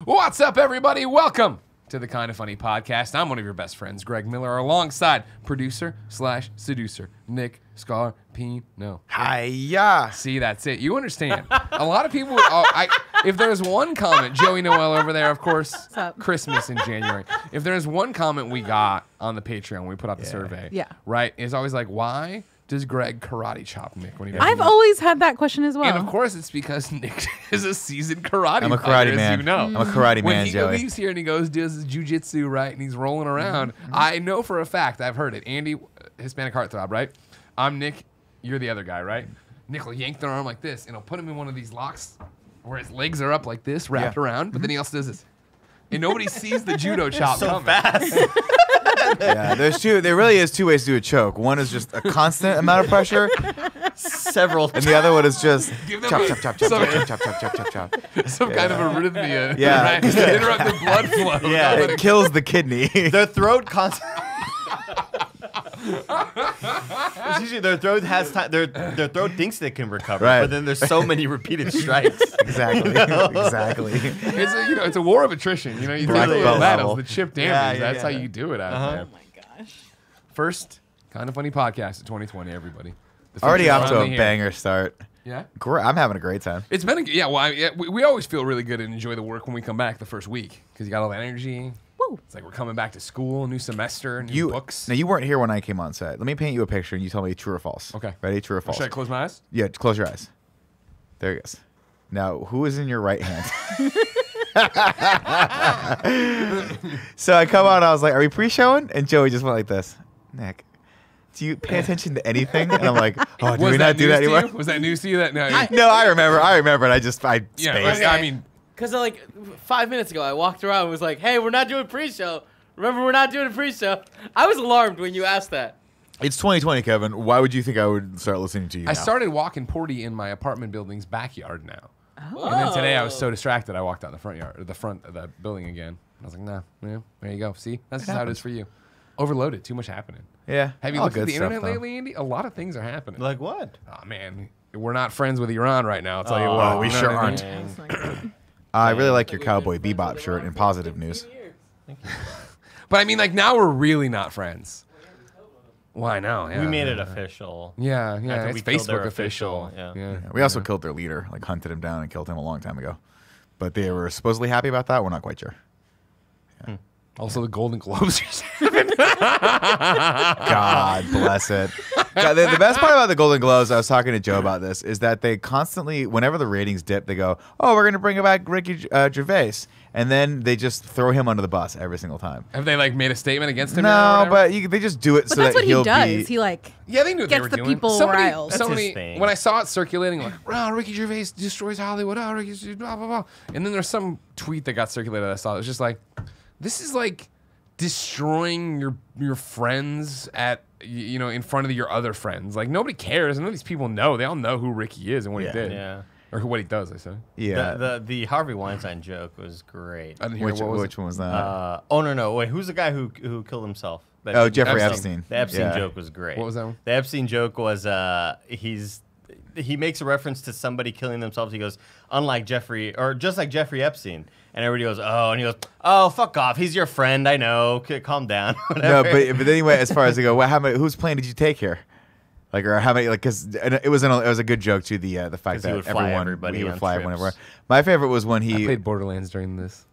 What's up, everybody? Welcome to the Kind of Funny podcast. I'm one of your best friends, Greg Miller, alongside producer/seducer Nick Scarpino. Hiya. See, that's it. You understand. A lot of people, if there's one comment, Joey Noel over there, of course, Christmas in January. If there's one comment we got on the Patreon when we put out the survey, right, is always like, why does Greg karate chop Nick when he does I've always had that question as well. And of course, it's because Nick is a seasoned karate I'm a fighter, karate man. as you know. I'm a karate when man, he Joey. leaves here and he does his jujitsu, right, and he's rolling around, I know for a fact, I've heard it. Andy, Hispanic heartthrob, right? I'm Nick, you're the other guy, right? Nick will yank their arm like this, and he'll put him in one of these locks where his legs are up like this, wrapped around, but then he also does this. And nobody sees the judo chop so coming. fast. Yeah, there really is two ways to do a choke. One is just a constant amount of pressure, Several. and the other one is just Give them chop, a- chop, chop, chop, some- chop, chop, chop, chop, chop, chop. Some kind of arrhythmia. Yeah. Right? Interrupt the blood flow. Yeah. Don't let It kills the kidney. Their throat It's usually their throat has time. Their throat thinks they can recover, Right. but then there's so many repeated strikes. Exactly. Exactly. It's a war of attrition. You know, you Black take the belt battles, level. the chip damage. Yeah, yeah, That's how yeah. you do it out there. Oh my gosh. First, Kind of Funny podcast of 2020, everybody. The Already future's off to a finally here. banger start. Yeah? I'm having a great time. It's been, we always feel really good and enjoy the work when we come back the first week because you got all that energy. Woo. It's like we're coming back to school, new semester, new books. Now, you weren't here when I came on set. Let me paint you a picture, and you tell me true or false. Okay. Ready? True or false? Should I close my eyes? Yeah, close your eyes. There he goes. Now, who is in your right hand? So I come on, I was like, are we pre-showing? And Joey just went like this. Nick, do you pay attention to anything? And I'm like, oh, do we not do that news to anymore? you? Was that news to you? No, I remember. And I spaced. I mean, Because like 5 minutes ago, I walked around and was like, hey, we're not doing pre-show. Remember, we're not doing a pre-show. I was alarmed when you asked that. It's 2020, Kevin. Why would you think I would start listening to you I now? started walking Porty in my apartment building's backyard now. Oh. And then today I was so distracted I walked out the front yard, or the front of the building again. I was like, nah, yeah, there you go. See, that's just how it is for you. Overloaded, too much happening. Yeah. Have you all looked at good the stuff, internet though. lately, Andy? A lot of things are happening. Like what? Oh man, we're not friends with Iran right now. I'll tell you Oh, what. we You know sure what I aren't. mean? That's not good. I really like your Cowboy Bebop shirt in positive news. But I mean, like now we're really not friends. Well, I know. Yeah, We made it yeah. official. Yeah, After it's we killed their Facebook official. official, Yeah. We also killed their leader, like hunted him down and killed him a long time ago. But they were supposedly happy about that. We're not quite sure. Also, the Golden Globes. God bless it. God, the best part about the Golden Globes, I was talking to Joe about this, is that they constantly, whenever the ratings dip, they go, oh, we're going to bring back Ricky Gervais. And then they just throw him under the bus every single time. Have they like made a statement against him? yet or No, whatever? but they just do it But so that's that what he he'll does. be... He like Yeah, they knew what they gets were the doing. people riled. That's his thing. When I saw it circulating, like, oh, Ricky Gervais destroys Hollywood. Oh, Ricky, blah, blah, blah. And then there's some tweet that got circulated I saw. It was just like, this is like destroying your friends at, you know, in front of your other friends. Like, nobody cares. None of these people know. They all know who Ricky is and what he did. Yeah. Or what he does, I say. Yeah. The Harvey Weinstein joke was great. I didn't hear Which one was that? No. Wait, who's the guy who killed himself? Oh, Jeffrey Epstein. Epstein. The Epstein Yeah. joke was great. What was that one? The Epstein joke was he makes a reference to somebody killing themselves. He goes, unlike Jeffrey, or just like Jeffrey Epstein. And everybody goes, oh, and he goes, oh, fuck off. He's your friend. I know. Okay, calm down. No, but anyway, as far as they go, how many, whose plane did you take here? Like, or how many? Like, because it was a good joke too. The fact 'Cause he that would fly everybody he would on fly trips. whenever. My favorite was when I he played Borderlands during this.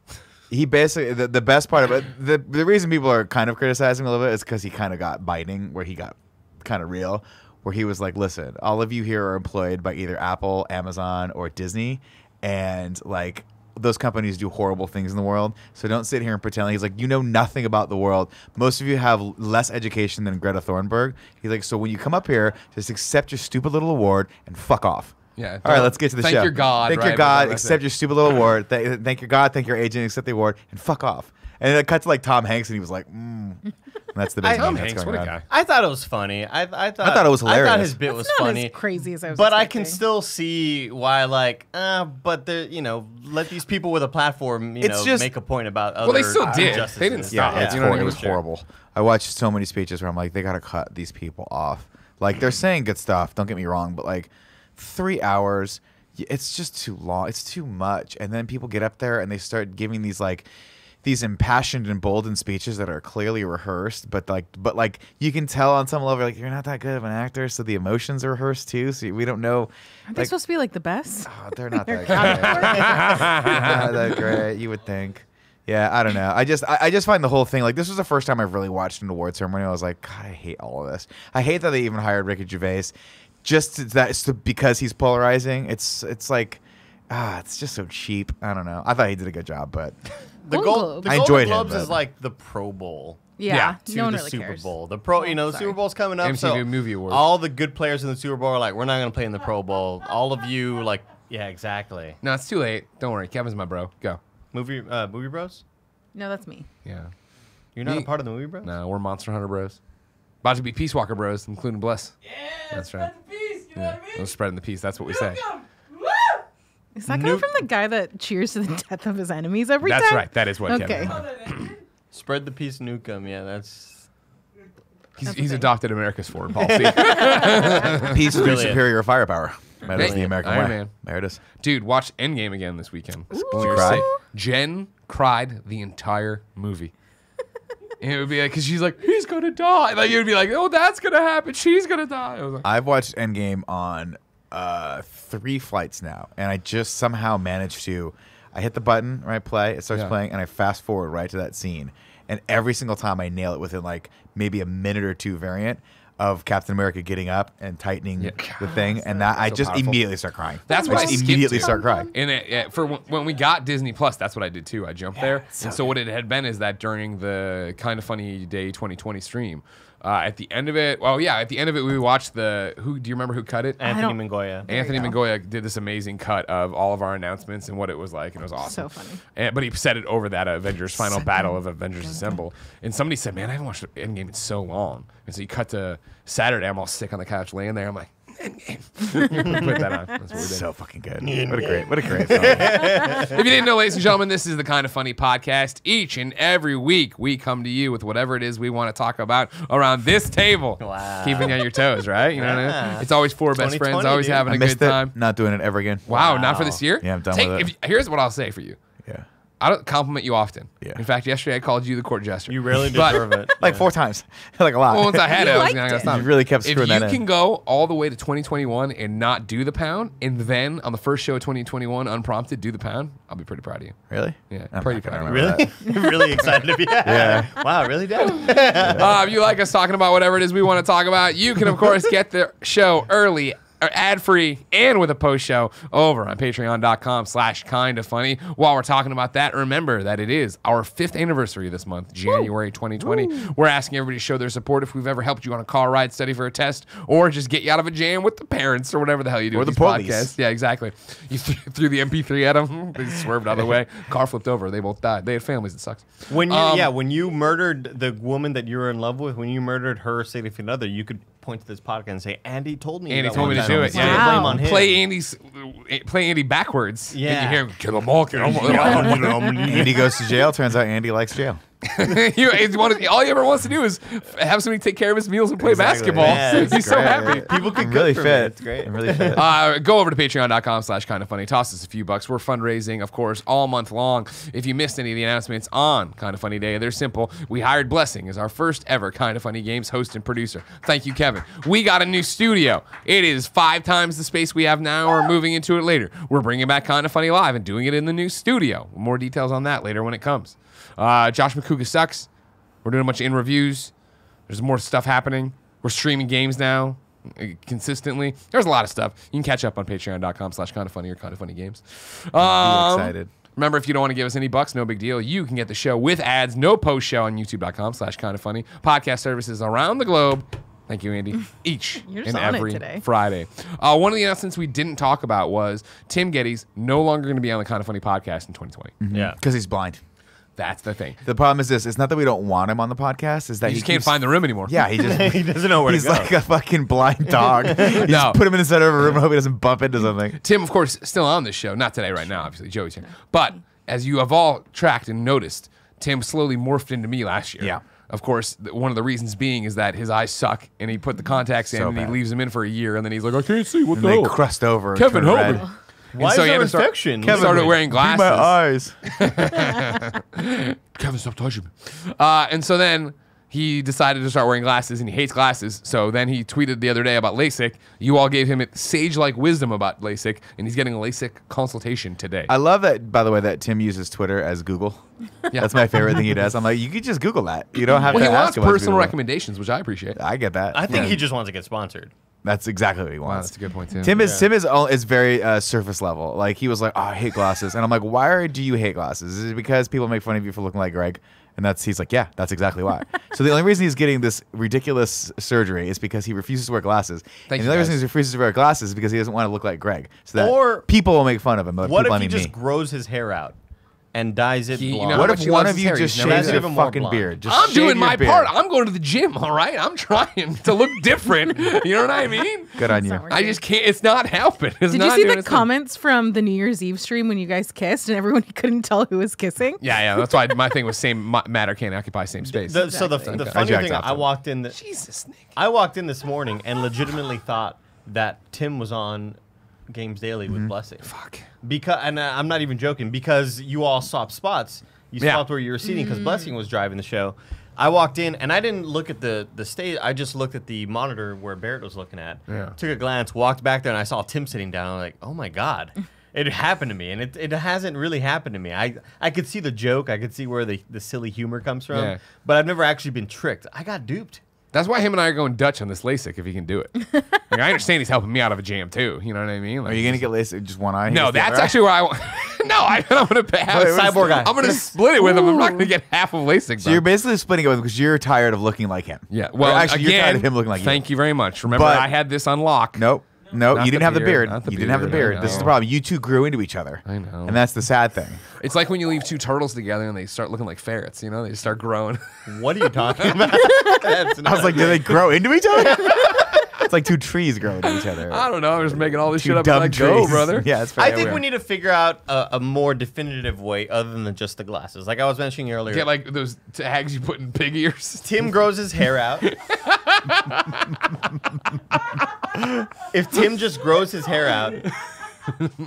he basically the best part of it. The reason people are kind of criticizing him a little bit is because he kind of got biting, where he got kind of real, where he was like, listen, all of you here are employed by either Apple, Amazon, or Disney, and like, those companies do horrible things in the world. So don't sit here and pretend. He's like, you know nothing about the world. Most of you have less education than Greta Thunberg. He's like, so when you come up here, just accept your stupid little award and fuck off. Yeah. All right, let's get to the show. Thank your God. Thank right? your God. That's Accept it. your stupid little award. Thank your God. Thank your agent. Accept the award and fuck off. And then it cut to like Tom Hanks, and he was like, And that's the big Tom meme that's Hanks, going what a on. guy. I thought it was funny. I thought it was I thought hilarious. his bit That's was not funny. as crazy as I was But I can expecting. still see why, like, but the let these people with a platform, It's just- make a point about other. Well, they still did. injustices. They didn't stop. Yeah, You know what I it mean? was horrible. I watched so many speeches where I'm like, they got to cut these people off. Like, they're saying good stuff, don't get me wrong, but like 3 hours it's just too long. It's too much. And then people get up there and they start giving these impassioned, emboldened speeches that are clearly rehearsed, but you can tell on some level, like, you're not that good of an actor, so the emotions are rehearsed too. So we don't know. Aren't they supposed to be like the best? Oh, they're not that great. Not that great. You would think. Yeah, I don't know. I just find the whole thing, like, this was the first time I've really watched an award ceremony. I was like, God, I hate all of this. I hate that they even hired Ricky Gervais, because he's polarizing. It's like, it's just so cheap. I don't know. I thought he did a good job, but The Golden Globes. I Golden enjoyed him, Globes but- is like the Pro Bowl. Yeah, To no one the really Super cares. Bowl. The the Sorry. Super Bowl's coming up. MTV so Movie Awards. all the good players in the Super Bowl are like, we're not going to play in the Pro Bowl. All of you, like, yeah, exactly. No, it's too late. Don't worry. Kevin's my bro. Go. Movie Bros? No, that's me. Yeah. You're not Me- a part of the Movie Bros? No, we're Monster Hunter bros. About to be Peace Walker bros, including Bless. Yeah, That's right. spread the peace, you know Yeah. what I mean? We're spreading the peace. That's what we say. Welcome. Woo! Is that coming from the guy that cheers to the death of his enemies every time? That's right. That is what Okay. Kevin. Hold on, Andrew. Spread the peace, Nukem. Yeah, that's... He's adopted America's foreign policy. peace through Brilliant. superior firepower. That is Hey, the American Iron way. Man. There it is. Dude, watch Endgame again this weekend. Did you cry? Jen cried the entire movie. And it would be like, because she's like, he's going to die. Like, it would be like, oh, that's going to happen. She's going to die. I was like, I've watched Endgame on 3 flights now, and I just somehow managed to. I hit the button, right, play, it starts Yeah. playing, and I fast forward right to that scene. And every single time I nail it within like maybe a minute or two variant of Captain America getting up and tightening Yeah. the thing, and that I so just powerful. immediately start crying. That's what I just skipped immediately to. start crying. And when we got Disney Plus, that's what I did too. I jumped there. And so what it had been is that during the Kind of Funny Day 2020 stream, at the end of it, we watched do you remember who cut it? Anthony don't- Mingoya. Anthony go. Mingoya did this amazing cut of all of our announcements and what it was like, and it was awesome. So funny. But he said it over that Avengers final battle of Avengers Assemble. And somebody said, "Man, I haven't watched Endgame in so long." And so you cut to Saturday. I'm all sick on the couch laying there. I'm like, Endgame. Put that on. That's what we did. So fucking good. What a great film. If you didn't know, ladies and gentlemen, this is the Kind of Funny podcast. Each and every week, we come to you with whatever it is we want to talk about around this table. Wow. Keeping you on your toes, right? You know what I mean? Yeah. It's always 4 best 2020, friends, always dude. having I a missed good it. time. Not doing it ever again. Wow, not for this year? Yeah, I'm done with it. Here's what I'll say for you. Yeah. I don't compliment you often. Yeah. In fact, yesterday I called you the court jester. You really But- deserve it. Like Yeah. 4 times. Like a lot. Well, once I had You it, I was liked gonna it. stop. You really kept If screwing you that can in. go all the way to 2021 and not do the pound, and then on the first show of 2021, unprompted, do the pound, I'll be pretty proud of you. Really? Yeah, I'm pretty not gonna proud. remember Really? Really excited to be Yeah. Wow, really, Dad? If you like us talking about whatever it is we want to talk about, you can, of course, get the show early, or ad-free, and with a post-show over on patreon.com/kindafunny. While we're talking about that, remember that it is our 5th anniversary this month, January 2020. We're asking everybody to show their support if we've ever helped you on a car ride, study for a test, or just get you out of a jam with the parents or whatever the hell you do Or with the these police. podcasts. Yeah, exactly. You threw the MP3 at them. They swerved out of the way. Car flipped over. They both died. They had families. It sucks. When you when you murdered the woman that you were in love with, when you murdered her significant other, you could point to this podcast and say, "Andy told me." Andy that told one me to time." do it. So Yeah. Wow. blame on him. Play Andy backwards. And Yeah. you hear him kill them all. Kill them all. Andy goes to jail. Turns out Andy likes jail. All he ever wants to do is have somebody take care of his meals and play Exactly. basketball. Yeah, it's He's so great. happy. People could I'm really cook for me. fit. It's great. I'm really fit. Go over to patreon.com/kindafunny. Toss us a few bucks. We're fundraising, of course, all month long. If you missed any of the announcements on Kind of Funny Day, they're simple. We hired Blessing as our first ever Kind of Funny Games host and producer. Thank you, Kevin. We got a new studio. It is 5 times the space we have now. We're moving into it later. We're bringing back Kind of Funny Live and doing it in the new studio. More details on that later when it comes. Josh McCouga sucks. We're doing a bunch of in-reviews. There's more stuff happening. We're streaming games now consistently. There's a lot of stuff. You can catch up on patreon.com/kindafunny or kindafunnygames. Be excited. Remember, if you don't want to give us any bucks, no big deal. You can get the show with ads, no post-show on youtube.com/kindafunny. Podcast services around the globe. Thank you, Andy. Each You're and just on it every today. Friday. One of the announcements we didn't talk about was Tim Gettys no longer going to be on the Kind of Funny podcast in 2020. Yeah. Because he's blind. That's the thing. The problem is this. It's not that we don't want him on the podcast. Is that You he just can't keeps- find the room anymore. Yeah, he just He doesn't know where he's to go. like a fucking blind dog. You No. just put him in the center of a room and hope he doesn't bump into something. Tim, of course, still on this show. Not today, right now, obviously. Joey's here. But as you have all tracked and noticed, Tim slowly morphed into me last year. Yeah. Of course, one of the reasons being is that his eyes suck, and he put the contacts in, So and he bad. leaves them in for a year, and then he's like, I can't see. What And the they hell? crust over. and Kevin, turn help red. me. Why so is he had there to start- infection? He started wearing glasses. My eyes. Kevin, stop touching me. And so then he decided to start wearing glasses, and he hates glasses. So then he tweeted the other day about LASIK. You all gave him sage-like wisdom about LASIK, and he's getting a LASIK consultation today. I love that, by the way, that Tim uses Twitter as Google. Yeah. That's my favorite thing he does. I'm like, you could just Google that. You don't have Well, to he ask wants him what to personal Google. recommendations, which I appreciate. I get that. I think Yeah. he just wants to get sponsored. That's exactly what he Wow, wants. that's a good point, too. Tim is very surface level. Like, he was like, oh, I hate glasses. And I'm like, why do you hate glasses? Is it because people make fun of you for looking like Greg? And he's like, yeah, that's exactly why. So the only reason he's getting this ridiculous surgery is because he refuses to wear glasses. Thank and you, the other guys. reason he refuses to wear glasses is because he doesn't want to look like Greg. So that Or- people will make fun of him. But What people, if I he mean just me. grows his hair out and dyes it You blonde? know What how if much he one loves of his you hair? just He's never shaves had your even more fucking blonde. beard? Just I'm shave doing your my beard. part. I'm going to the gym, all right? I'm trying to look different. You know what I mean? Good on It's you. not working. I just can't. It's not helping. It's Did not you see doing the its thing. comments from the New Year's Eve stream when you guys kissed and everyone couldn't tell who was kissing? Yeah. That's why my thing was same matter can't occupy same space. So the Okay. funny jacked thing, off I to him. walked in. Jesus, Nick. I walked in this morning and legitimately thought that Tim was on Games Daily with Blessing. Fuck. Because, and I'm not even joking, because you all swapped spots. You Yeah. swapped where you were seating because Blessing was driving the show. I walked in and I didn't look at the stage. I just looked at the monitor where Barrett was looking at. Yeah. Took a glance, walked back there, and I saw Tim sitting down. I'm like, oh my God. It happened to me, and it hasn't really happened to me. I could see the joke. I could see where the silly humor comes from. Yeah. But I've never actually been tricked. I got duped. That's why him and I are going Dutch on this LASIK if he can do it. Like, I understand he's helping me out of a jam too. You know what I mean? Like, Are you going to get LASIK just one eye? No, that's actually where I want. No, I'm going to have Cyborg guy. I'm going to split it with him. I'm not going to get half of LASIK. So you're basically splitting it with him because you're tired of looking like him. Yeah. Well, Well, actually, again, you're tired of him looking like you. thank you very much. Remember, But- I had this on lock. Nope. Not you didn't the have the beard, beard. not the You didn't have the beard, I beard. This is the know. problem. You two grew into each other. I know. And that's the sad thing. It's like when you leave two turtles together and they start looking like ferrets. You know, they just start growing. What are you talking about? I was like, do they grow into each other? It's like two trees growing into each other. I don't know. I'm just making all this Two shit up dumb as I go, trees. brother. Yeah, it's fair. I think we need to figure out a more definitive way other than just the glasses. Like I was mentioning earlier. Get like those tags you put in pig ears. Tim grows his hair out. If Tim just grows his hair out,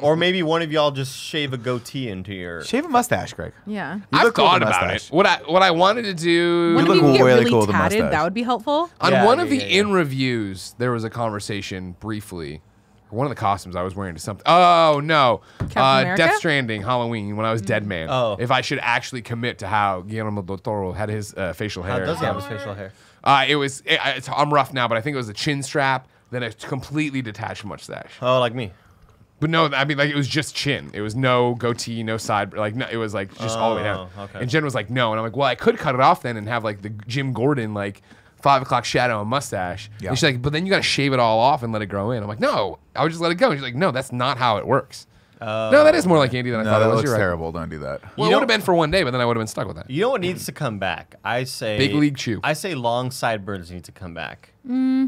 or maybe one of y'all just shave a goatee into your. Shave a mustache, Greg. Yeah. You I've look cool with thought a about mustache. it. What I wanted to do One of look you can get really really cool with a tatted. mustache. That would be helpful. on Yeah, one of yeah, the yeah. in reviews, there was a conversation briefly. One of the costumes I was wearing to something. Oh no, Captain America? Death Stranding, Halloween. When I was Dead Man. Oh. If I should actually commit to how Guillermo del Toro had his facial How hair. does he have his facial hair? I'm rough now, but I think it was a chin strap, then a completely detached mustache. Oh, like me. But no, I mean, like, it was just chin. It was no goatee, no side. Like, no, it was like just all the way down. Oh, okay. And Jen was like, no. And I'm like, well, I could cut it off then and have like the Jim Gordon, like 5 o'clock shadow and mustache. Yeah. And she's like, but then you got to shave it all off and let it grow in. I'm like, no, I would just let it go. And she's like, no, that's not how it works. No, that is more like Andy than I No, thought that it was. looks You're right. terrible. Don't do that. Well, it would have been for one day, but then I would have been stuck with that. You know what needs to come back? I say Big League Chew. I say long sideburns need to come back.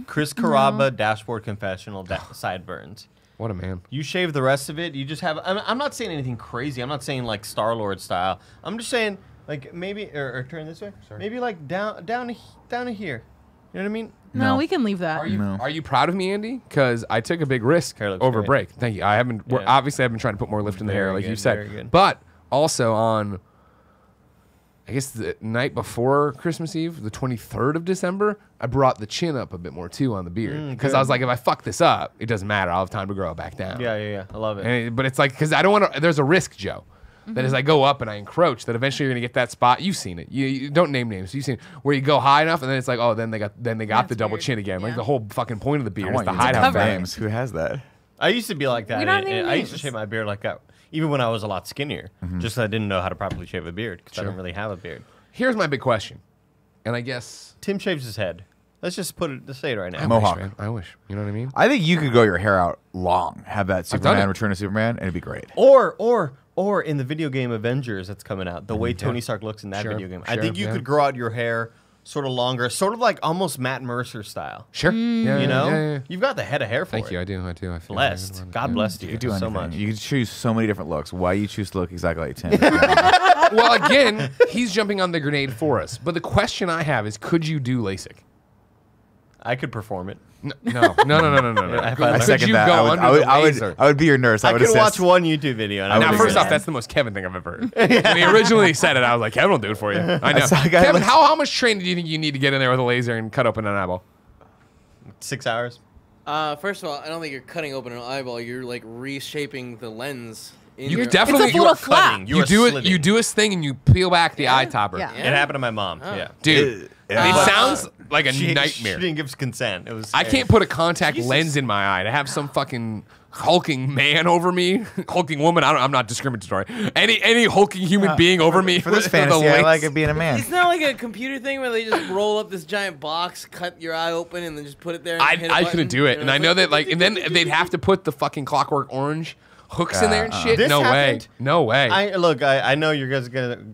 Chris Carrabba, Dashboard Confessional, sideburns. What a man. You shave the rest of it. You just have. I'm not saying anything crazy. I'm not saying like Star-Lord style. I'm just saying like maybe or turn this way. Sorry. Maybe like down to here. You know what I mean? No, No. we can leave that. Are you proud of me, Andy? Because I took a big risk Hair looks over great. break. Thank you. I haven't. Yeah. Obviously, I've been trying to put more lift in the hair, Very like good, you said. very good. But also on, I guess the night before Christmas Eve, the 23rd of December, I brought the chin up a bit more too on the beard because I was like, if I fuck this up, it doesn't matter. I'll have time to grow it back down. Yeah. I love it. But it's like because I don't want to. There's a risk, Joe. That as I go up and I encroach, that eventually you're gonna get that spot. You've seen it. You don't name names. You've seen it, where you go high enough, and then it's like, oh, then they got the That's double weird. chin again. Like Yeah. the whole fucking point of the I beard is want to you to hide name how cover it. fat. names. Who has that? I used to be like that. We don't need I used to names. shave my beard like that, even when I was a lot skinnier. Just 'cause I didn't know how to properly shave a beard because I don't really have a beard. Here's my big question, and I guess Tim shaves his head. Let's just say it right now. I Mohawk. wish, man. I wish. You know what I mean? I think you could grow your hair out long, have that done Superman it. Return of Superman, and it'd be great. Or in the video game Avengers that's coming out, the way Tony Stark looks in that Sure, video game. I sure, think you yeah. could grow out your hair sort of longer, sort of like almost Matt Mercer style. Sure. Yeah, You know? Yeah. You've got the head of hair for Thank it. you. I do. I feel Blessed. good about it. God Yeah. bless you, You could do so anything. much. You could choose so many different looks. Why you choose to look exactly like Tim? Well, again, he's jumping on the grenade for us. But the question I have is, could you do LASIK? I could perform it. No. I Could second you that. go I under the would, laser? I would be your nurse. I I would could assist. watch one YouTube video. And I Now, would first agree. off, that's the most Kevin thing I've ever heard. When he originally said it, I was like, Kevin will do it for you. I know. saw a guy Kevin, like- how much training do you think you need to get in there with a laser and cut open an eyeball? 6 hours. First of all, I don't think you're cutting open an eyeball. You're like reshaping the lens. In You your definitely It's a little flap. cutting. you are do it. slitting. You do this thing and you peel back the eye topper. Yeah. It happened to my mom. Yeah. Dude, Yeah. it But- sounds like a She nightmare. didn't give consent. It was. I scary. can't put a contact Jesus. lens in my eye to have some fucking hulking man over me, hulking woman. I'm not discriminatory. Any hulking human being over me For this with the fantasy, I lens. like it being a man. It's not like a computer thing where they just roll up this giant box, cut your eye open, and then just put it there. And hit a I button, couldn't do it, and I it's know that and then they'd have to put the fucking Clockwork Orange hooks in there and shit. This No way, happened? no way. I know you guys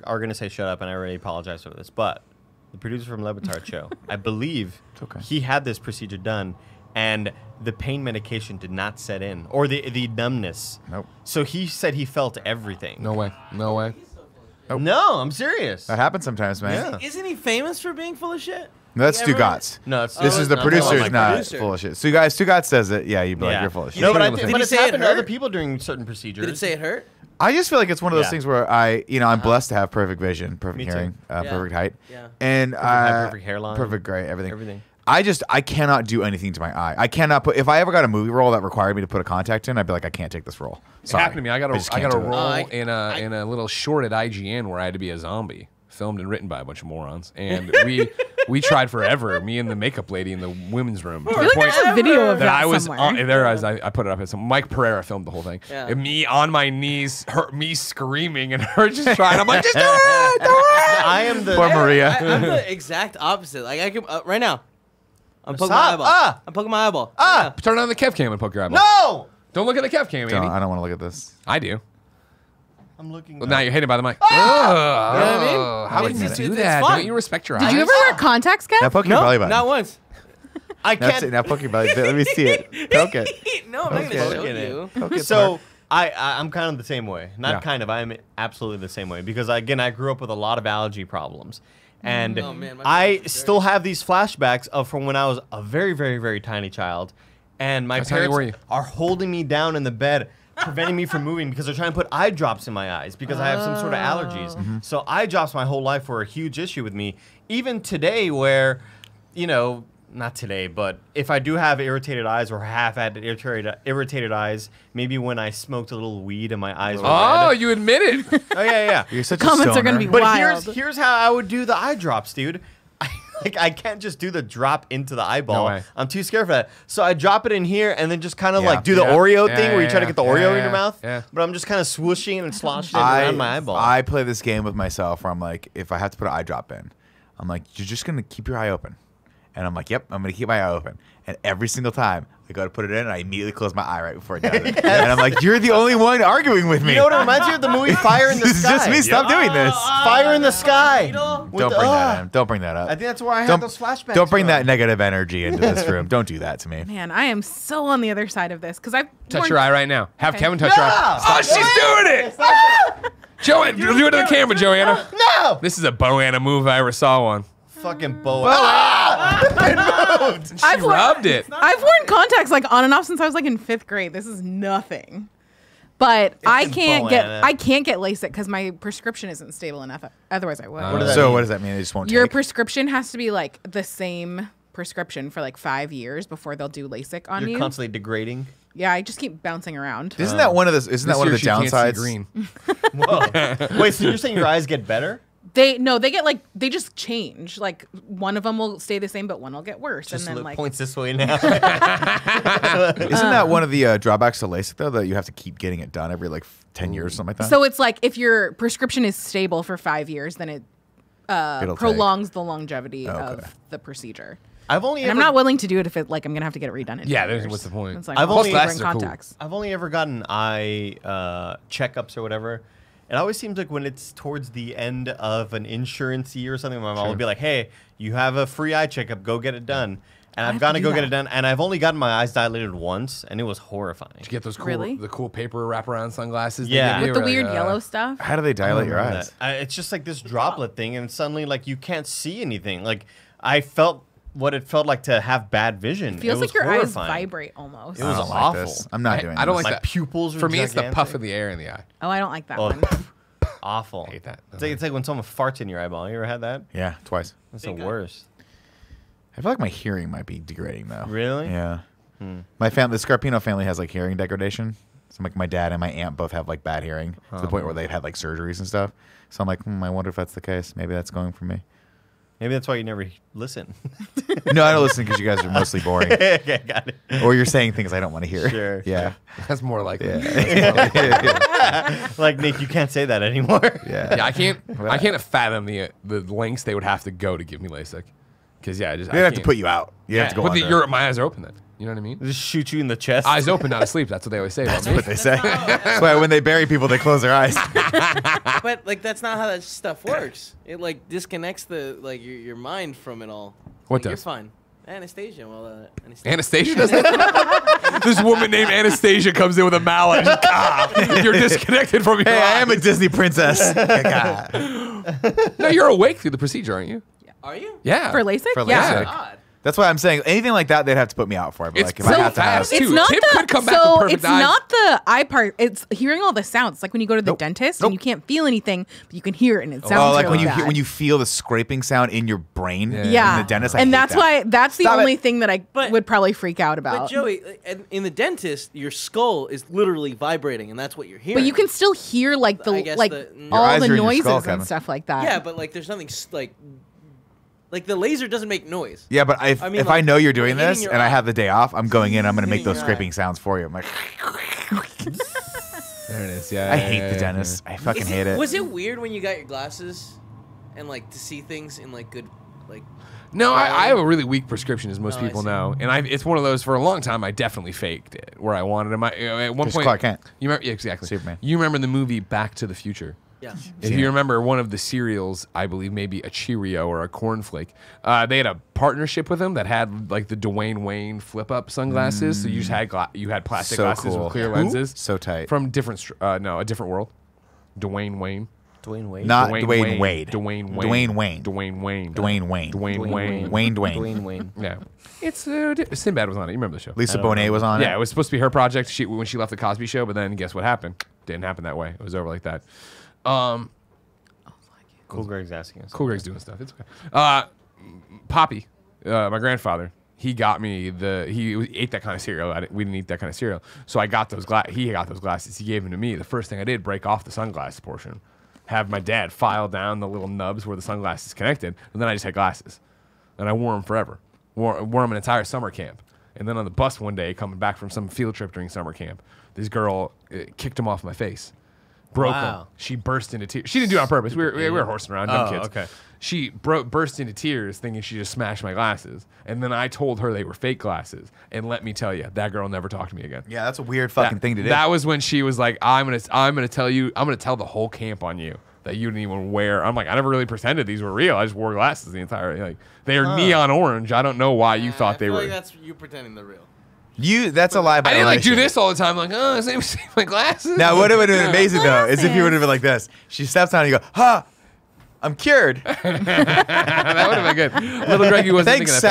are gonna say shut up, and I really apologize for this, but the producer from Levitard show, I believe okay. he had this procedure done, and the pain medication did not set in, or the numbness. Nope. So he said he felt everything. No way, no way. No, I'm serious. That happens sometimes, man. Yeah. Isn't he famous for being full of shit? No, that's You ever- Stugatz. No, it's This is the no, producer's my not producer. full of shit. Stugatz says it. Yeah, you'd be like, Yeah. you're full of shit. No, but, Did he it's say it happened to other hurt? people during certain procedures. Did it say it hurt? I just feel like it's one of those Yeah. things where I'm blessed to have perfect vision, perfect Me too. hearing, Yeah. perfect height, Yeah. and height, perfect hairline. perfect gray, everything. Everything. I cannot do anything to my eye. I cannot put. If I ever got a movie role that required me to put a contact in, I'd be like, I can't take this role. It Sorry. happened to me. I got just a can't do it. role I- in a little short at IGN where I had to be a zombie, filmed and written by a bunch of morons, and we tried forever. Me and the makeup lady in the women's room. To I the feel like point there's a video of that that I was somewhere. on, there. I put it up. As Mike Pereira filmed the whole thing. Yeah. And me on my knees, me screaming, and her just trying. I'm like, just do it, do it. I am the. Poor Maria. I'm the exact opposite. Like I could right now. I'm poking Stop. my eyeball. Ah. I'm poking my eyeball. Ah. Turn on the Kev cam and poke your eyeball. No. Don't look at the Kev cam, Don't- Andy. I don't want to look at this. I do. I'm looking. Well, now you're hitting by the mic. You know what I mean? How I would mean, you it's- do it's that? fun. Don't you respect your Did eyes? you ever wear contacts, Now Kev? poke your belly button. Not once. I That's can't. it. Now poke your belly. Let me see it. Poke it. No, I'm not Okay. gonna show Poking it. you. Poke it. So I'm kind of the same way. Not Yeah. kind of. I'm absolutely the same way because again I grew up with a lot of allergy problems, and Oh, man, my I parents are still very- have these flashbacks of from when I was a very very very tiny child, and my How tiny were you? parents are holding me down in the bed. Preventing me from moving because they're trying to put eye drops in my eyes because I have some sort of allergies. So eye drops my whole life were a huge issue with me. Even today, where, not today, but if I do have irritated eyes or have had irritated eyes, maybe when I smoked a little weed and my eyes were Oh, red. you admit it. Oh yeah. You're such Comments a are gonna be stoner. But wild. here's how I would do the eye drops, dude. I can't just do the drop into the eyeball. No way. I'm too scared for that. So I drop it in here and then just kind of Yeah. like do the Yeah. Oreo Yeah, thing where you try to yeah, get the yeah, Oreo in yeah, your mouth. yeah. But I'm just kind of swooshing and sloshing it around my eyeball. I play this game with myself where I'm like, if I have to put an eye drop in, I'm like, you're just gonna keep your eye open, and I'm like, yep, I'm gonna keep my eye open, and every single time I go to put it in, I immediately close my eye right before it does it, and I'm like, you're the only one arguing with me. You know what it reminds you of? The movie Fire in the This is Sky. just me. Stop doing this. Fire in the Sky. Don't bring that in. Don't bring that up. I think that's where I had Don't- those flashbacks. Don't bring from. that negative energy into this room. Don't do that to me. Man, I am so on the other side of this because I've Touch worn- your eye right now. Have Okay. Kevin touch your eye. Oh, she's doing it. Joanna, do it to the camera, Joanna. No. This is a Boanna move if I ever saw one. Fucking boa. She I've worn- rubbed it. I've worn contacts like on and off since I was like in 5th grade. This is nothing. But I in can't Boanna. get LASIK because my prescription isn't stable enough. Otherwise, I would. What does that So mean? what does that mean? They just won't Your take? prescription has to be like the same prescription for like 5 years before they'll do LASIK on You're you. constantly degrading. Yeah, I just keep bouncing around. Isn't that one of the? Isn't that This one of year the she can't see downsides? green. Whoa. Wait, so you're saying your eyes get better? They get like they just change. Like one of them will stay the same, but one will get worse. Just and then like points this way now. Isn't that one of the drawbacks to LASIK though? That you have to keep getting it done every like 10 years, something like that. so it's like if your prescription is stable for 5 years, then it It'll prolongs the longevity Okay. of the procedure. I've only And I'm ever, not willing to do it if it like I'm gonna have to get it redone. In Yeah, 5 there's- years. what's the point? It's like I've well, only- wearing Glasses are cool. contacts. I've only ever gotten eye checkups or whatever. It always seems like when it's towards the end of an insurance year or something, my mom would be like, "Hey, you have a free eye checkup. Go get it done." And I've have gone to to do go get that. it done, and I've only gotten my eyes dilated once, and it was horrifying. Did you get those cool, Really? the cool paper wraparound sunglasses? they Yeah. give you? With the Or weird like, yellow stuff. How do they dilate your eyes? It's just like this droplet thing, and suddenly like you can't see anything. Like I felt what it felt like to have bad vision. It feels was like your horrifying. eyes vibrate almost. It was I don't awful. Like this. I'm not doing. I don't this. like My that. pupils were For me, it's the puff gigantic. of the air in the eye. Oh, I don't like that Oh, one. awful. I hate that. It's like when someone farts in your eyeball. You ever had that? Yeah, twice. That's the Think I- worst. I feel like my hearing might be degrading though. Really? Yeah. My family, the Scarpino family, has like hearing degradation. So like my dad and my aunt both have like bad hearing to the point where they've had like surgeries and stuff. So I'm like, I wonder if that's the case. Maybe that's going for me. Maybe that's why you never listen. No, I don't listen because you guys are mostly boring, Okay, got it. or you're saying things I don't want to hear. Sure, Yeah. That's more likely. Yeah. Like Nick, you can't say that anymore. Yeah. Yeah, I can't fathom the lengths they would have to go to give me LASIK. Because I They have to put you out. You have to go But under. my eyes are open then. You know what I mean? Just shoot you in the chest. Eyes open, not asleep. That's what they always say about me. What they say. That's why when they bury people, they close their eyes. But like that's not how that stuff works. It like disconnects the like your mind from it all. What Like, You're does? fine. Anastasia. Well, Anastasia does that? This woman named Anastasia comes in with a mallet. Just, you're disconnected from your Hey, I am a eyes. Disney princess. No, you're awake through the procedure, aren't you? Are you? Yeah. For LASIK? For Yeah. LASIK. God. That's why I'm saying anything like that, they'd have to put me out for. But It's like if so I have to have, fast. It's Dude, not Tim the could come back with so perfect it's eyes. not the eye part. It's hearing all the sounds. It's like when you go to the Nope. dentist Nope. and you can't feel anything, but you can hear it and it sounds oh, like really when you bad. when you feel the scraping sound in your brain. yeah, In the dentist, I and hate that's that. why that's the Stop only it. thing that I But- would probably freak out about. But Joey, in the dentist, your skull is literally vibrating, and that's what you're hearing. But you can still hear like I guess like the- Your all eyes the are in your noises skull, and Kevin. stuff like that. Yeah, but like there's nothing like the laser doesn't make noise. Yeah, but if I mean, if like, I know you're doing hitting this your and I eye. have the day off, I'm going in. I'm going to make Hitting those your scraping eye. sounds for you. I'm like, There it is. Yeah. I hate the dentist. I fucking hate it. Was it weird when you got your glasses and like to see things in like good like? No, I have a really weak prescription, as most Oh, I people see. know, and it's one of those. For a long time, I definitely faked it, where I wanted it. At one 'Cause point, Clark Kent. You remember? Yeah, exactly. Superman. You remember the movie Back to the Future? Yeah. If Seen you it. remember, one of the cereals, I believe maybe a Cheerio or a cornflake, they had a partnership with them that had like the Dwayne Wayne flip up sunglasses. So you just had you had plastic So glasses cool. with clear Who? lenses. So tight. From different, a different world. Dwayne Wayne. Dwayne Wade. Not Dwayne Wade. Dwayne Wayne. Dwayne Wayne. Dwayne Wayne. Dwayne Wayne. Dwayne Wayne. Wayne. Dwayne Wayne. Yeah. It's Sinbad was on it. You remember the show? Lisa Bonet was on Yeah, it. it was supposed to be her project when she left the Cosby Show, but then guess what happened? Didn't happen that way. It was over like that. Cool Greg's asking us. Cool Greg's doing stuff. It's okay. Poppy, my grandfather, he got me he ate that kind of cereal. We didn't eat that kind of cereal. So I got those he got those glasses. He gave them to me. The first thing I did, break off the sunglasses portion. Have my dad file down the little nubs where the sunglasses connected, and then I just had glasses. And I wore them forever. Wore them an entire summer camp. And then on the bus one day, coming back from some field trip during summer camp, this girl kicked them off my face. Broke them. Wow. She burst into tears. She didn't do it on purpose. We were horsing around, dumb Oh, kids. okay. She burst into tears thinking she just smashed my glasses. And then I told her they were fake glasses. And let me tell you, that girl never talked to me again. Yeah, that's a weird fucking thing to do. That was when she was like, I'm gonna tell the whole camp on you that you didn't even wear. I'm like, I never really pretended these were real. I just wore glasses the entire like they are neon orange. I don't know why you thought they I feel were. like that's you pretending they're real. That's a lie. I didn't like do this all the time. Like, oh, same my glasses. Now, what would have been amazing though is if you would have been like this. She steps on and you go, "Ha, I'm cured." that would have been good. Little Greggy wasn't Thanks, thinking that fast.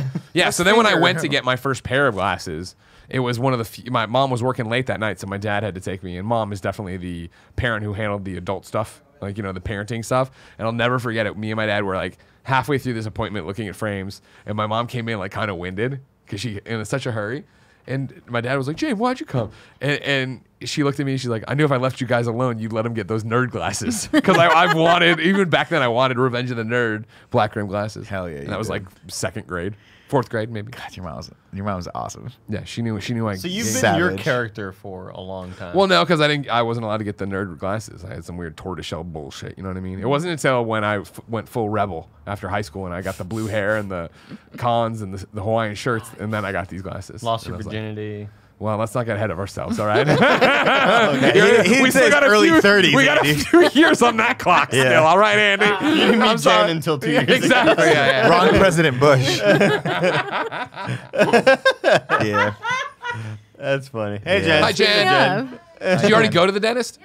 Sally. Yeah, so then when I finger. went to get my first pair of glasses, it was one of the my mom was working late that night, so my dad had to take me. And mom is definitely the parent who handled the adult stuff, like, the parenting stuff. And I'll never forget it. Me and my dad were like halfway through this appointment looking at frames, and my mom came in like kind of winded because she in such a hurry. And my dad was like, "James, why'd you come?" And she looked at me and she's like, "I knew if I left you guys alone, you'd let him get those nerd glasses." Because I wanted, even back then, I wanted Revenge of the Nerd black rim glasses. Hell yeah, And you that was did. like 2nd grade, 4th grade, maybe. God, your mom was awesome. Yeah, she knew I. So you've been Savage. your character for a long time. Well, no, because I wasn't allowed to get the nerd glasses. I had some weird tortoiseshell bullshit. You know what I mean? It wasn't until when I went full rebel after high school and I got the blue hair and the cons and the Hawaiian shirts, and then I got these glasses. Lost And your I was like, virginity. well, let's not get ahead of ourselves, all right? He didn't say his early 30s, We got a Andy. few years on that clock Yeah. still, all right, Andy? You didn't meet Jen until 2 years ago. Exactly. Yeah. Wrong President Bush. Yeah. That's funny. Hey, Yeah. Jen. Hi, Jen. Yeah. Did you already go to the dentist?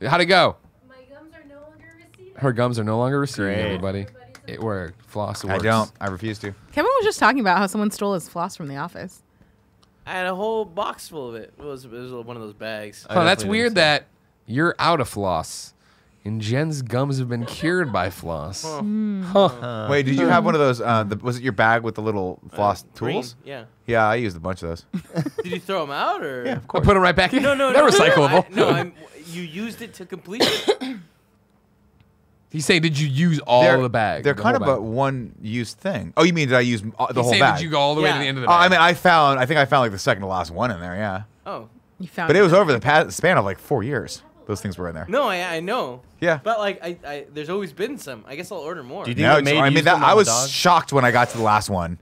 How'd it go? My gums are no longer receding. Her gums are no longer receding, Great. everybody. Everybody's where floss I works? don't. I refuse to. Kevin was just talking about how someone stole his floss from the office. I had a whole box full of it. It was one of those bags. Oh, that's weird that you're out of floss, and Jen's gums have been cured by floss. Wait, did you have one of those? Was it your bag with the little floss Green, tools? Yeah. Yeah, I used a bunch of those. Did you throw them out or? Yeah, of I course. put them right back in. No, They're recyclable. You used it to complete it. He's saying, did you use all the bag? They're the kind of whole a bag? one-use thing. Oh, you mean did I use the He's whole saying, bag? did you go all the way to Yeah. the end of the Oh, bag? I mean, I think I found like the second to last one in there. Yeah, Oh. You found but it was over the span of like 4 years. Those things were in there. No, I know. Yeah. But like I there's always been some. I guess I'll order more. Do you think No, it made I use mean that them on I the was dog? shocked when I got to the last one.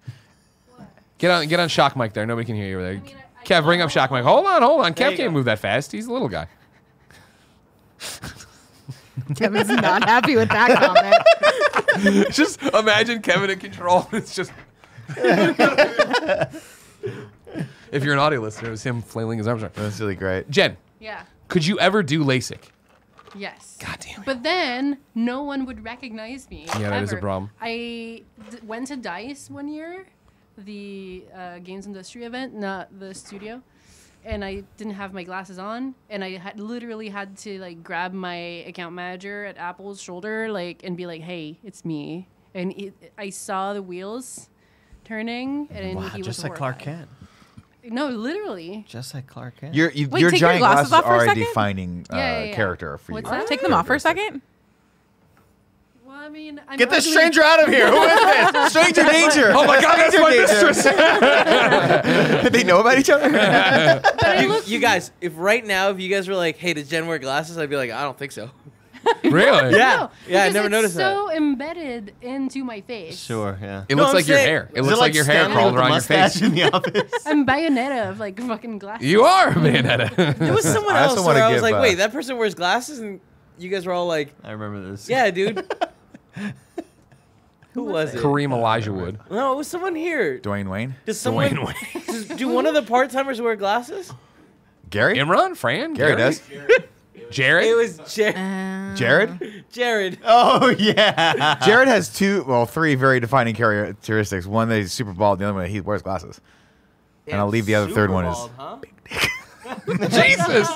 Get on shock mic there. Nobody can hear you over there. Kev, bring up shock mic. Hold on. Kev you can't go. move that fast. He's a little guy. Kevin's not happy with that comment. Just imagine Kevin in control. It's just. If you're an audio listener, it was him flailing his arms around. That's really great. Jen, Yeah. could you ever do LASIK? Yes. God damn it. But then no one would recognize me. Yeah, that is a ever. problem. I went to DICE one year, the games industry event, not the studio, and I didn't have my glasses on, and I literally had to like grab my account manager at Apple's shoulder, like, and be like, "Hey, it's me," and I saw the wheels turning, and Wow, he was just like Clark horrified. Kent. No, literally. Just like Clark Kent. Your Wait, your take your giant glasses glasses off for a are a second? defining Yeah. character for What's you. that? Take them off for a second. Well, I mean, I'm Get this ugly. stranger out of here. Who is this? Stranger danger. Oh my God, that's my mistress. They know about each other. But I look You guys, if right now if you guys were like, "Hey, does Jen wear glasses?" I'd be like, "I don't think so." Really? Yeah. No, Yeah, I because never it's noticed that. so embedded into my face. Sure, yeah. It No, looks I'm like your saying- hair. It Is looks like your hair Stanley crawled with the around your mustache face. in the office? I'm Bayonetta of like fucking glasses. You are a Bayonetta. There was someone I also else wanna where I was give, like, "Wait, that person wears glasses," and you guys were all like, I remember this. "Yeah, dude." Who was it? Kareem Elijah Wood. No, it was someone here. Dwayne Wayne, Does someone do one of the part timers wear glasses? Gary, Imran? Fran? Gary Gary? does. Jared? It was Jared. Jared. Oh, yeah. Jared has three very defining characteristics. One that he's super bald. The other one he wears glasses. And I'll leave the other third one is- Super bald, Jesus.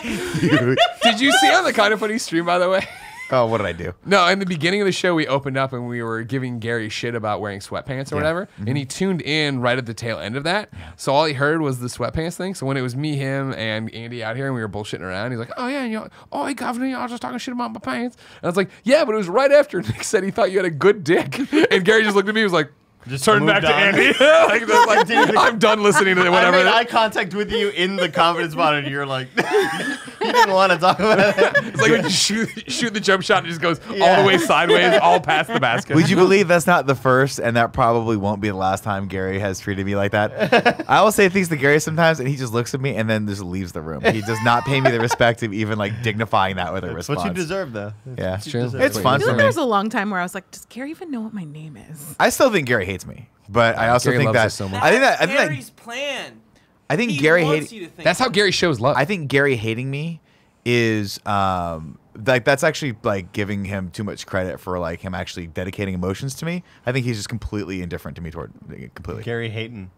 Did you see on the Kind of Funny stream, by the way? Oh, what did I do? No, in the beginning of the show, we opened up and we were giving Gary shit about wearing sweatpants or whatever. And he tuned in right at the tail end of that. So all he heard was the sweatpants thing. So when it was me, him, and Andy out here and we were bullshitting around, he's like, "Oh, yeah, hey, governor, y'all just talking shit about my pants." And I was like, "Yeah, but it was right after Nick said he thought you had a good dick." And Gary just looked at me and was like, Just turned back moved to on. Andy. I'm done listening to I whatever. made eye contact with you in the confidence monitor. You're like, you didn't want to talk about it. It's like when you shoot the jump shot and it just goes all the way sideways, all past the basket. Would you believe that's not the first, and that probably won't be the last time Gary has treated me like that? I will say things to Gary sometimes, and he just looks at me and then just leaves the room. He does not pay me the respect of even like dignifying that with a That's response. what you deserve, though. Yeah, true. It's That's fun I feel for like me. there was a long time where I was like, does Gary even know what my name is? I still think Gary hates me, but I also Gary think loves that us so much. I think That's that Gary's plan. I think He Gary wants hating. you to think That's how Gary shows love. I think Gary hating me is like that's actually like giving him too much credit for like him actually dedicating emotions to me. I think he's just completely indifferent to me toward completely. Gary Hayton.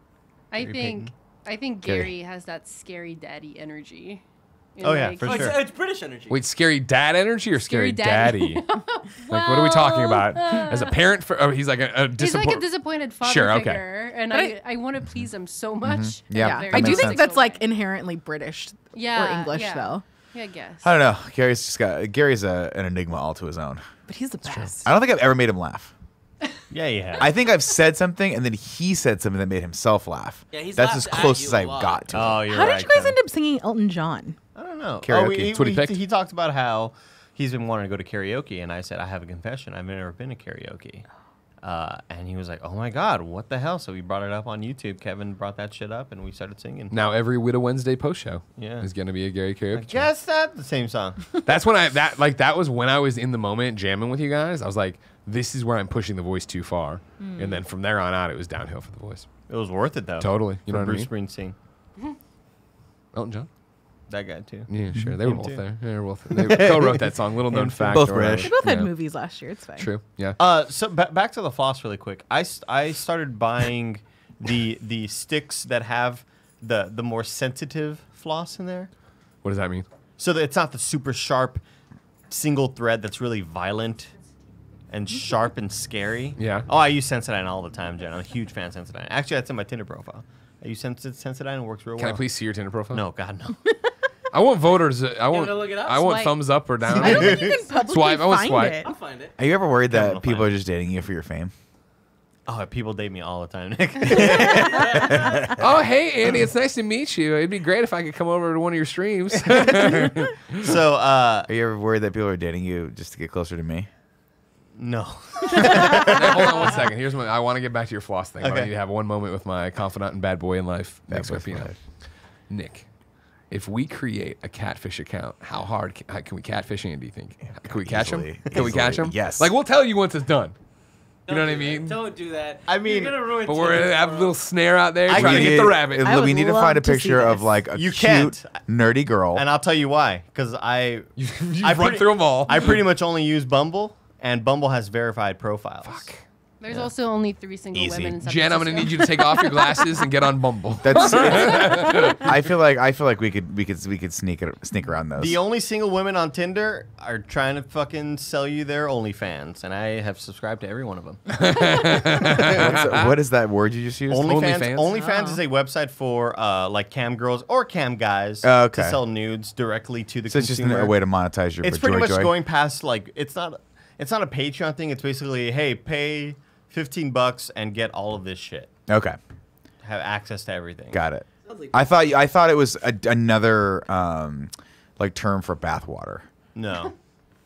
I Gary think Gary. Gary has that scary daddy energy. And, Oh, yeah, like, for Oh, sure. it's British energy. Wait, scary dad energy or scary, Scary daddy. daddy? Like, what are we talking about? As a parent, he's like a He's like a disappointed. disappointed father Sure, okay. figure, and But I want to please him so much. Yeah, Very that I do makes think sense. that's like inherently British Yeah, or English yeah. though. Yeah, I guess. I don't know. Gary's an enigma all to his own. But he's the best. I don't think I've ever made him laugh. Yeah, you have. I think I've said something and then he said something that made himself laugh. Yeah, he's That's as laughed at close you as a I've lot. got to. Oh, you're How right. did you guys Kevin. end up singing Elton John? I don't know. Karaoke. That's what he picked. He talked about how he's been wanting to go to karaoke, and I said, I have a confession. I've never been to karaoke. And he was like, oh my God, what the hell? So we brought it up on YouTube. Kevin brought that shit up, and we started singing. Now every Widow Wednesday post show Yeah. is gonna be a Gary karaoke. channel. Guess that the same song. That's when that was when I was in the moment jamming with you guys. I was like, this is where I'm pushing the voice too far, and then from there on out, it was downhill for the voice. It was worth it though. Totally, you know For what I Bruce mean? Springsteen. Elton John. That guy too. Yeah, sure. They were Him both too. there. They were both. They co-wrote that song. Little known fact. Both or whatever. British. We both had Yeah. movies last year. It's fine. True. Yeah. So back to the floss really quick. I started buying the sticks that have the more sensitive floss in there. What does that mean? So that it's not the super sharp single thread that's really violent and sharp and scary. Yeah. Oh, I use Sensodyne all the time, Jen. I'm a huge fan of Sensodyne. Actually, that's in my Tinder profile. I use Sensodyne. It works real Can well. I please see your Tinder profile? No, God, no. I want voters. I want. look it up? I want Swipe. thumbs up or down. I don't think you can publicly Swipe. I want find swipe. it. I'll find it. Are you ever worried Kevin that will people find are just dating you for your fame? Oh, people date me all the time, Nick. Oh, hey, Andy, it's nice to meet you. It'd be great if I could come over to one of your streams. So, Are you ever worried that people are dating you just to get closer to me? no. Now, hold on one second. Here's what I want to get back to your floss thing. I Okay. need to have one moment with my confidant and bad boy in life, Nick Bad boy for Scarpino. life. Nick, if we create a catfish account, how hard can we catfish Andy? You think? Can we catch him? Easily. Can we catch him? Easily, yes. Like we'll tell you once it's done. You know what I Don't do that. mean? Don't do that. I mean, you're gonna ruin. But we're gonna have a little snare out there I trying to need get the rabbit. I would we need to love find a to see picture of this. like a You cute, can't. nerdy girl. And I'll tell you why. Because You I run pretty- through them all. I pretty much only use Bumble, and Bumble has verified profiles. Fuck. There's also only 3 single Easy. women in San Jen, I'm gonna Francisco. need you to take off your glasses and get on Bumble. That's. I feel like we could sneak around those. The only single women on Tinder are trying to fucking sell you their OnlyFans, and I have subscribed to every one of them. What is that word you just used? OnlyFans? OnlyFans is a website for like cam girls or cam guys Oh, okay. to sell nudes directly to the So it's just consumer. a way to monetize your. It's pretty much joy. going past like it's not a Patreon thing. It's basically hey, pay $15 and get all of this shit. Okay, Have access to everything. got it. Sounds like- I thought it was another like term for bathwater. No,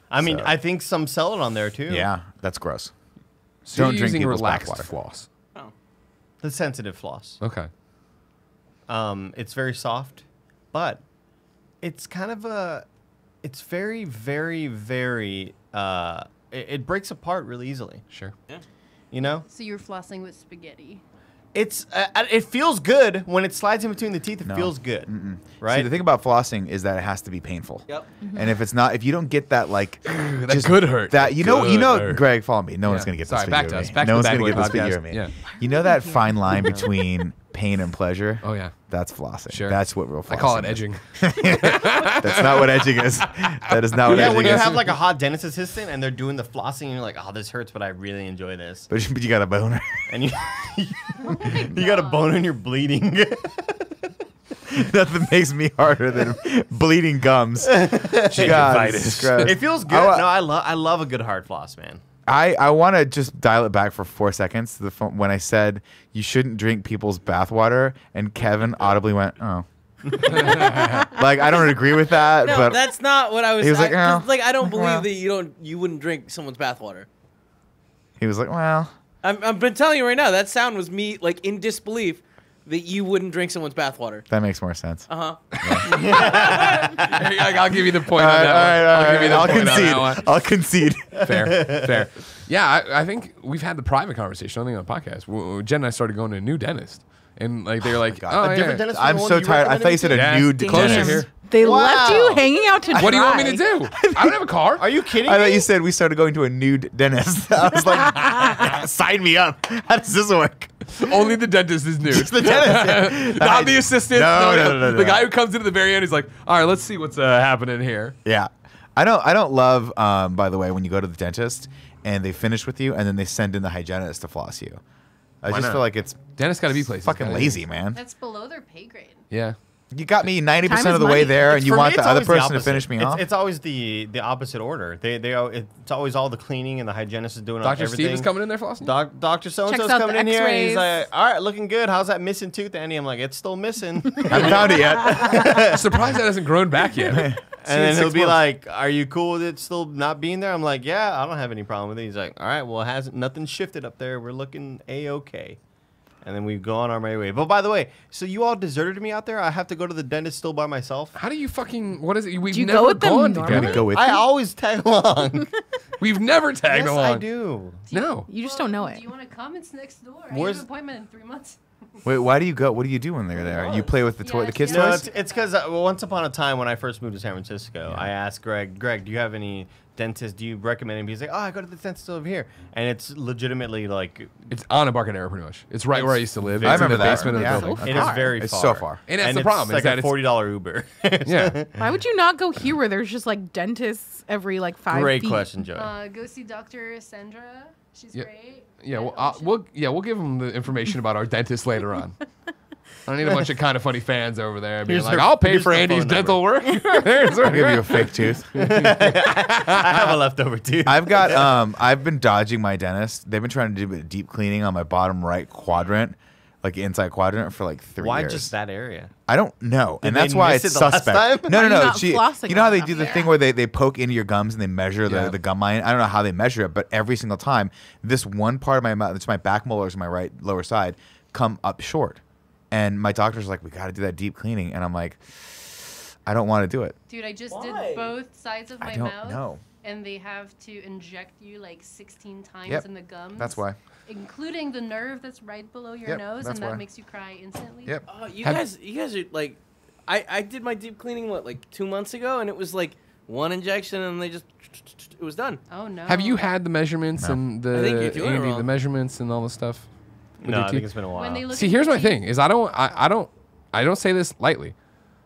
I mean So- I think some sell it on there too. Yeah, that's gross. So Don't you're drink using people's relaxed bathwater. floss. Oh. The sensitive floss. Okay. It's very soft, but it's kind of it's very, very, very, it breaks apart really easily. Sure. You know? So you're flossing with spaghetti. It feels good when it slides in between the teeth. It No. feels good, See, right? the thing about flossing is that it has to be painful. Yep. And if you don't get that like That could hurt. that you know Could hurt. Greg, follow me. No Yeah. one's gonna get Sorry, this back video to of us. me. Back No to one's the gonna Bad get Boy this video podcast. of me. Yeah. You know that fine line between pain and pleasure? Oh yeah. That's flossing. Sure. That's what real flossing I call it is. edging. That's not what edging is. That is not what Yeah, edging when you is. have like a hot dentist assistant and they're doing the flossing, and you're like, oh, this hurts, but I really enjoy this. but you got a boner. And you you got a bone and you're bleeding. Nothing makes me harder than bleeding gums. God, Gingivitis. Christ. It feels good. I- No, I love a good hard floss, man. I want to just dial it back for 4 seconds to the phone when I said you shouldn't drink people's bathwater, and Kevin audibly went, "Oh." Like I don't agree with that, No, but that's not what I was. He was like, 'cause, "Oh, like I don't believe well." that you wouldn't drink someone's bathwater. he was like, "Well, I've been telling you right now. That sound was me like in disbelief that you wouldn't drink someone's bathwater. that makes more sense." Uh huh. I'll give you the point All on right, that all right, one. all I'll give you right. the point on that one. I'll concede. Fair. Yeah, I think we've had the private conversation. I think on the podcast. Jen and I started going to a new dentist, and like they were like, God. "Oh, A yeah. different dentist? I'm The one so you tired. I recommended thought you said a Yeah. new Closer dentist. here. They Wow. left you hanging out to dry. What do you want me to do? I don't have a car. Are you kidding I thought me? you said we started going to a nude dentist. I was like, sign me up. How does this work? Only the dentist is new. The dentist. Not the assistant. No. The guy who comes into the very end, he's like, "All right, let's see what's happening here." Yeah. I don't love, by the way, when you go to the dentist and they finish with you and then they send in the hygienist to floss you. I Why just not? feel like it's Dentist got to be places. fucking gotta lazy, be. man. That's below their pay grade. Yeah. You got me 90% Time of is the way money. there and you For want me, the it's other always the person to opposite. finish me off? It's always the opposite order. It's always all the cleaning and the hygienist is doing Dr. everything. Steve is coming in there flossing. Dr. So-and-so's Checks out coming the in here and he's X-rays. like, all right, looking good. How's that missing tooth, Andy? I'm like, it's still missing. and I haven't found it yet. Surprised that hasn't grown back yet. then he'll 6 be months. like, are you cool with it still not being there? I'm like, yeah, I don't have any problem with it. He's like, all right, well, nothing shifted up there. We're looking A-okay. And then we go on our merry way. But by the way, so you all deserted me out there? I have to go to the dentist still by myself? How do you fucking? What is it? We've Do you never go with them gone normally? together. Go with I you? always tag along. We've never tagged yes, along. I do. No. You just don't know it. Do you want to come? It's next door. I Where's- have an appointment in 3 months. Wait, why do you go? What do you do when they're there? You play with the Yeah, the kids' yeah. No, toys? it's because once upon a time when I first moved to San Francisco, I asked Greg, do you have any dentist? Do you recommend him? He's like, oh, I go to the dentist over here, and it's legitimately like It's on Embarcadero, pretty much. It's right where I used to live. I It's in the remember that. basement Yeah. of the building. it is very It's far. so far. And that's the it's problem, is Like that a it's- $40 Uber. Yeah. Why would you not go here where there's just like dentists every like 5 Great feet? question, Joey. Go see Dr. Sandra. She's Yeah. great. Yeah, at well, Ocean. we'll give them the information about our dentist later on. I don't need a bunch of kind of funny fans over there being Here's like, her- I'll pay here's for her Andy's phone dental work. I'll give you a fake tooth. I have a leftover too. I've got I've been dodging my dentist. They've been trying to do a deep cleaning on my bottom right quadrant, like inside quadrant, for like 3 Why years. just that area? I don't know, and Did that's they why miss it's it the last suspect. time? No, Why no, are you no. not flossing You know how they enough? do the thing where they poke into your gums and they measure the gum line. I don't know how they measure it, but every single time, this one part of my mouth, it's my back molars, my right lower side, come up short, and my doctor's like, we got to do that deep cleaning, and I'm like, I don't want to do it. Dude, I just Why? did both sides of my I don't mouth. know. And they have to inject you like 16 times Yep, in the gums. That's why. Including the nerve that's right below your Yep, nose, that's and that why. makes you cry instantly. Yep. Oh, you Have- guys are like, I did my deep cleaning like 2 months ago, and it was like one injection, and they just it was done. Oh no. Have you had the measurements No. and I think the you're doing it Andy, the wrong. measurements and all the stuff? with No, your I teeth? think it's been a while. When they look See, at here's your my teeth- thing: is I don't say this lightly,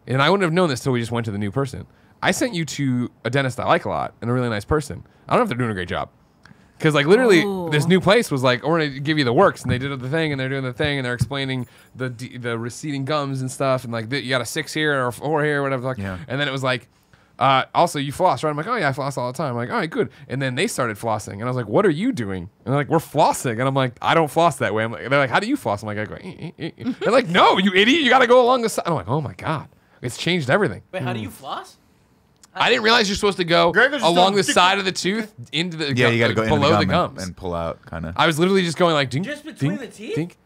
and I wouldn't have known this till we just went to the new person. I sent you to a dentist I like a lot and a really nice person. I don't know if they're doing a great job. Because like literally, Ooh. this new place was like, we're gonna give you the works, and they did the thing, and they're doing the thing, and they're explaining the receding gums and stuff, and like you got a 6 here or 4 here, or whatever. Like, Yeah. And then it was like, also you floss, right? I'm like, oh yeah, I floss all the time. I'm like, all right, good. And then they started flossing, and I was like, what are you doing? And they're like, we're flossing, and I'm like, I don't floss that way. I'm like, they're like, how do you floss? I'm like, I go, They're like, no, you idiot, you got to go along the side. I'm like, oh my god, it's changed everything. Wait, how do you floss? I didn't realize you're supposed to go Greg was just along going the tick, side of the tooth into the Yeah, you got to go into below the the gum gums. and pull out, kind of. I was literally just going like dink, Just between dink, the teeth? dink.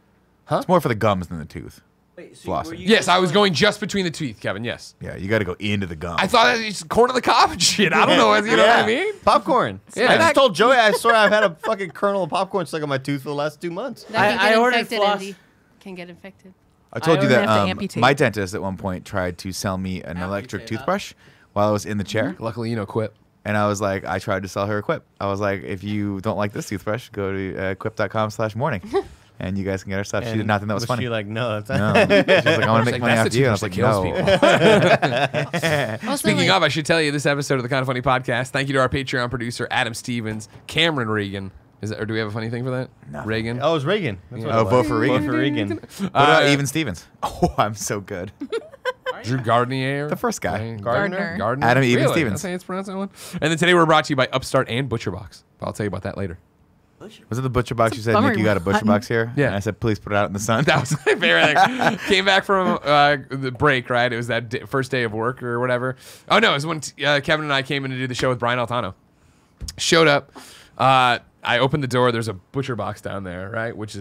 It's more for the gums than the tooth. Wait, so Flossing. were you Yes, just I was going just between the teeth, Kevin. Yes, Yeah, you got to go into the gum. I thought that it's corn on the cob and shit. I don't know, you know what I mean? Popcorn. Yeah. I just told Joey, I swear I've had a fucking kernel of popcorn stuck in my tooth for the last 2 months. That can I get ordered infected, floss. Andy. Can get infected. I told I you only that have to amputate. my dentist at one point tried to sell me an electric Amputate, huh? toothbrush while I was in the chair. Luckily, Quip. And I was like, I tried to sell her a Quip. I was like, if you don't like this toothbrush, go to quip.com/morning. And you guys can get her stuff. She did not think that was funny. She like, no, that's No. She was like, I want to She's make like, money "That's off the you. And I was like, toothbrush that kills no. Also, Speaking like, of, I should tell you this episode of the Kind of Funny podcast. Thank you to our Patreon producer Adam Stevens, Cameron Regan. Is that, or do we have a funny thing for that? No. Reagan. Oh, it was Reagan. That's what Oh, it was. vote for Regan. Vote for Regan. What about Even Stevens? Oh, I'm so good. Drew Gardner. The first guy. Gardner. Gardner. Adam Even Really? Stevens. That's how it's pronounced, that one. And then today we're brought to you by Upstart and ButcherBox. I'll tell you about that later. Was it the butcher box? You said, bummer Nick, you got a butcher button. box here? Yeah. And I said, please put it out in the sun. That was my favorite thing. Came back from the break, right? It was that first day of work or whatever. Oh, no. It was when Kevin and I came in to do the show with Brian Altano. Showed up. I opened the door. There's a butcher box down there, right? This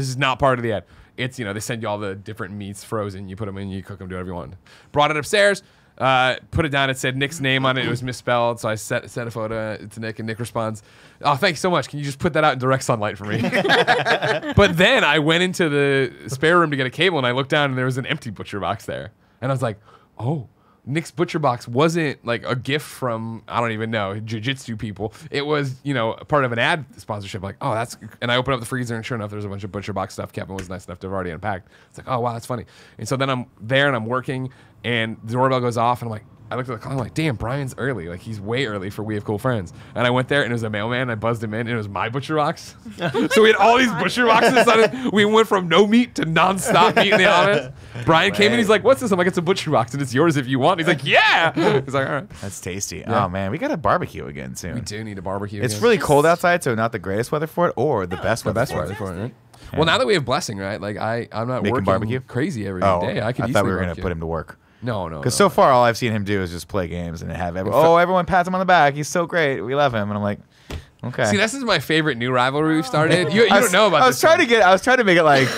is not part of the ad. It's, they send you all the different meats frozen. You put them in, you cook them, do whatever you want. Brought it upstairs. Put it down. It said Nick's name on it. It was misspelled. So I sent a photo to Nick, and Nick responds, "Oh, thanks so much. Can you just put that out in direct sunlight for me?" But then I went into the spare room to get a cable, and I looked down, and there was an empty butcher box there. And I was like, "Oh, Nick's butcher box wasn't like a gift from, I don't even know, jiu-jitsu people. It was, part of an ad sponsorship. Like, oh, that's," and I opened up the freezer, and sure enough, there's a bunch of butcher box stuff. Kevin was nice enough to have already unpacked. It's like, oh, wow, that's funny. And so then I'm there, and I'm working, and the doorbell goes off, and I'm like, I looked at the clock, I'm like, damn, Brian's early. Like, he's way early for We Have Cool Friends. And I went there, and it was a mailman, and I buzzed him in, and it was my butcher box. So we had all these butcher boxes. Suddenly, we went from no meat to nonstop meat in the office. Brian came in, he's like, what's this? I'm like, it's a butcher box, and it's yours if you want. He's like, yeah. He's like, all right. That's tasty. Yeah. Oh, man. We got to barbecue again soon. We do need a barbecue. It's again. really cold outside, so not the greatest weather for it, or the best the weather best for way it. for it, right? Well, now that we have Blessing, right? Like, I'm not Making working barbecue? crazy every Oh, day. I could thought we were going going to put him to work. No. Because so far, all I've seen him do is just play games and have everyone pats him on the back. He's so great. We love him. And I'm like, okay. See, this is my favorite new rivalry we've started. You don't know about I this. was trying to make it like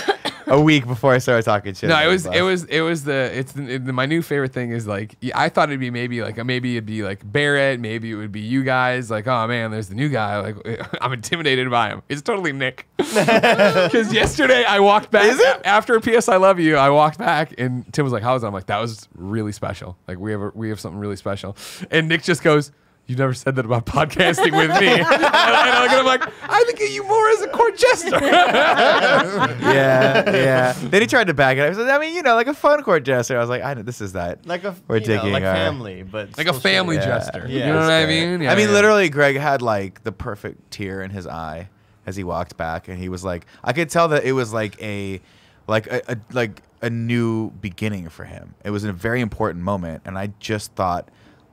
a week before I started talking shit. No, about my new favorite thing is like I thought it'd be maybe it'd be like Barrett, maybe it would be you guys. Like, oh man, there's the new guy. Like I'm intimidated by him. It's totally Nick. Because yesterday I walked back after P.S. I Love You. I walked back and Tim was like, "How was it?" I'm like, "That was really special. Like we have something really special." And Nick just goes, "You never said that about podcasting with me." and I'm like, "I think of you more as a court jester." yeah. Then he tried to back it up. He said, I mean, like a fun court jester. I was like, I know this is that. Like a We're taking like our- family, but Like a still family shit. jester. Yeah. You know what I mean? I mean, Yeah. literally, Greg had like the perfect tear in his eye as he walked back, and he was like, I could tell that it was like a new beginning for him. It was a very important moment, and I just thought,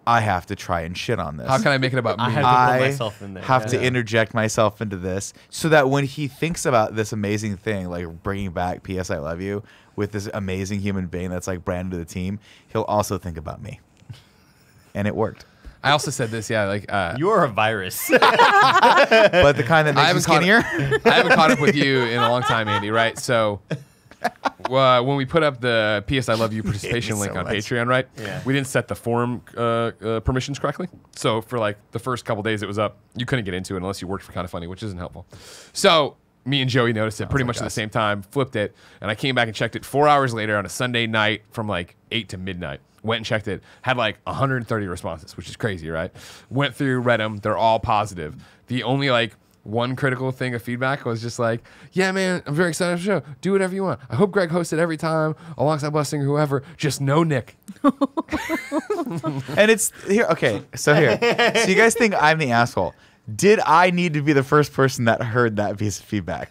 I have to try and shit on this. How can I make it about me? I had to I put myself in there. have to Yeah. interject myself into this so that when he thinks about this amazing thing, like bringing back P.S. I Love You with this amazing human being that's like branded to the team, he'll also think about me. And it worked. I also said this, like You're a virus. But the kind that makes you skinnier. I haven't caught up with you in a long time, Andy. Right? So when we put up the P.S. I Love You participation me link so on much. Patreon, right? Yeah. We didn't set the forum permissions correctly. So for like the first couple days it was up, you couldn't get into it unless you worked for Kind of Funny, which isn't helpful. So me and Joey noticed it pretty much at the same time, flipped it, and I came back and checked it 4 hours later on a Sunday night from like 8 to midnight. Went and checked it, had like 130 responses, which is crazy, right? Went through, read them, they're all positive. The only like one critical thing of feedback was just like, yeah, man, I'm very excited for the show. Do whatever you want. I hope Greg hosts it every time, alongside Blessing or whoever. Just no Nick. And it's here. Okay, so here. So you guys think I'm the asshole. Did I need to be the first person that heard that piece of feedback?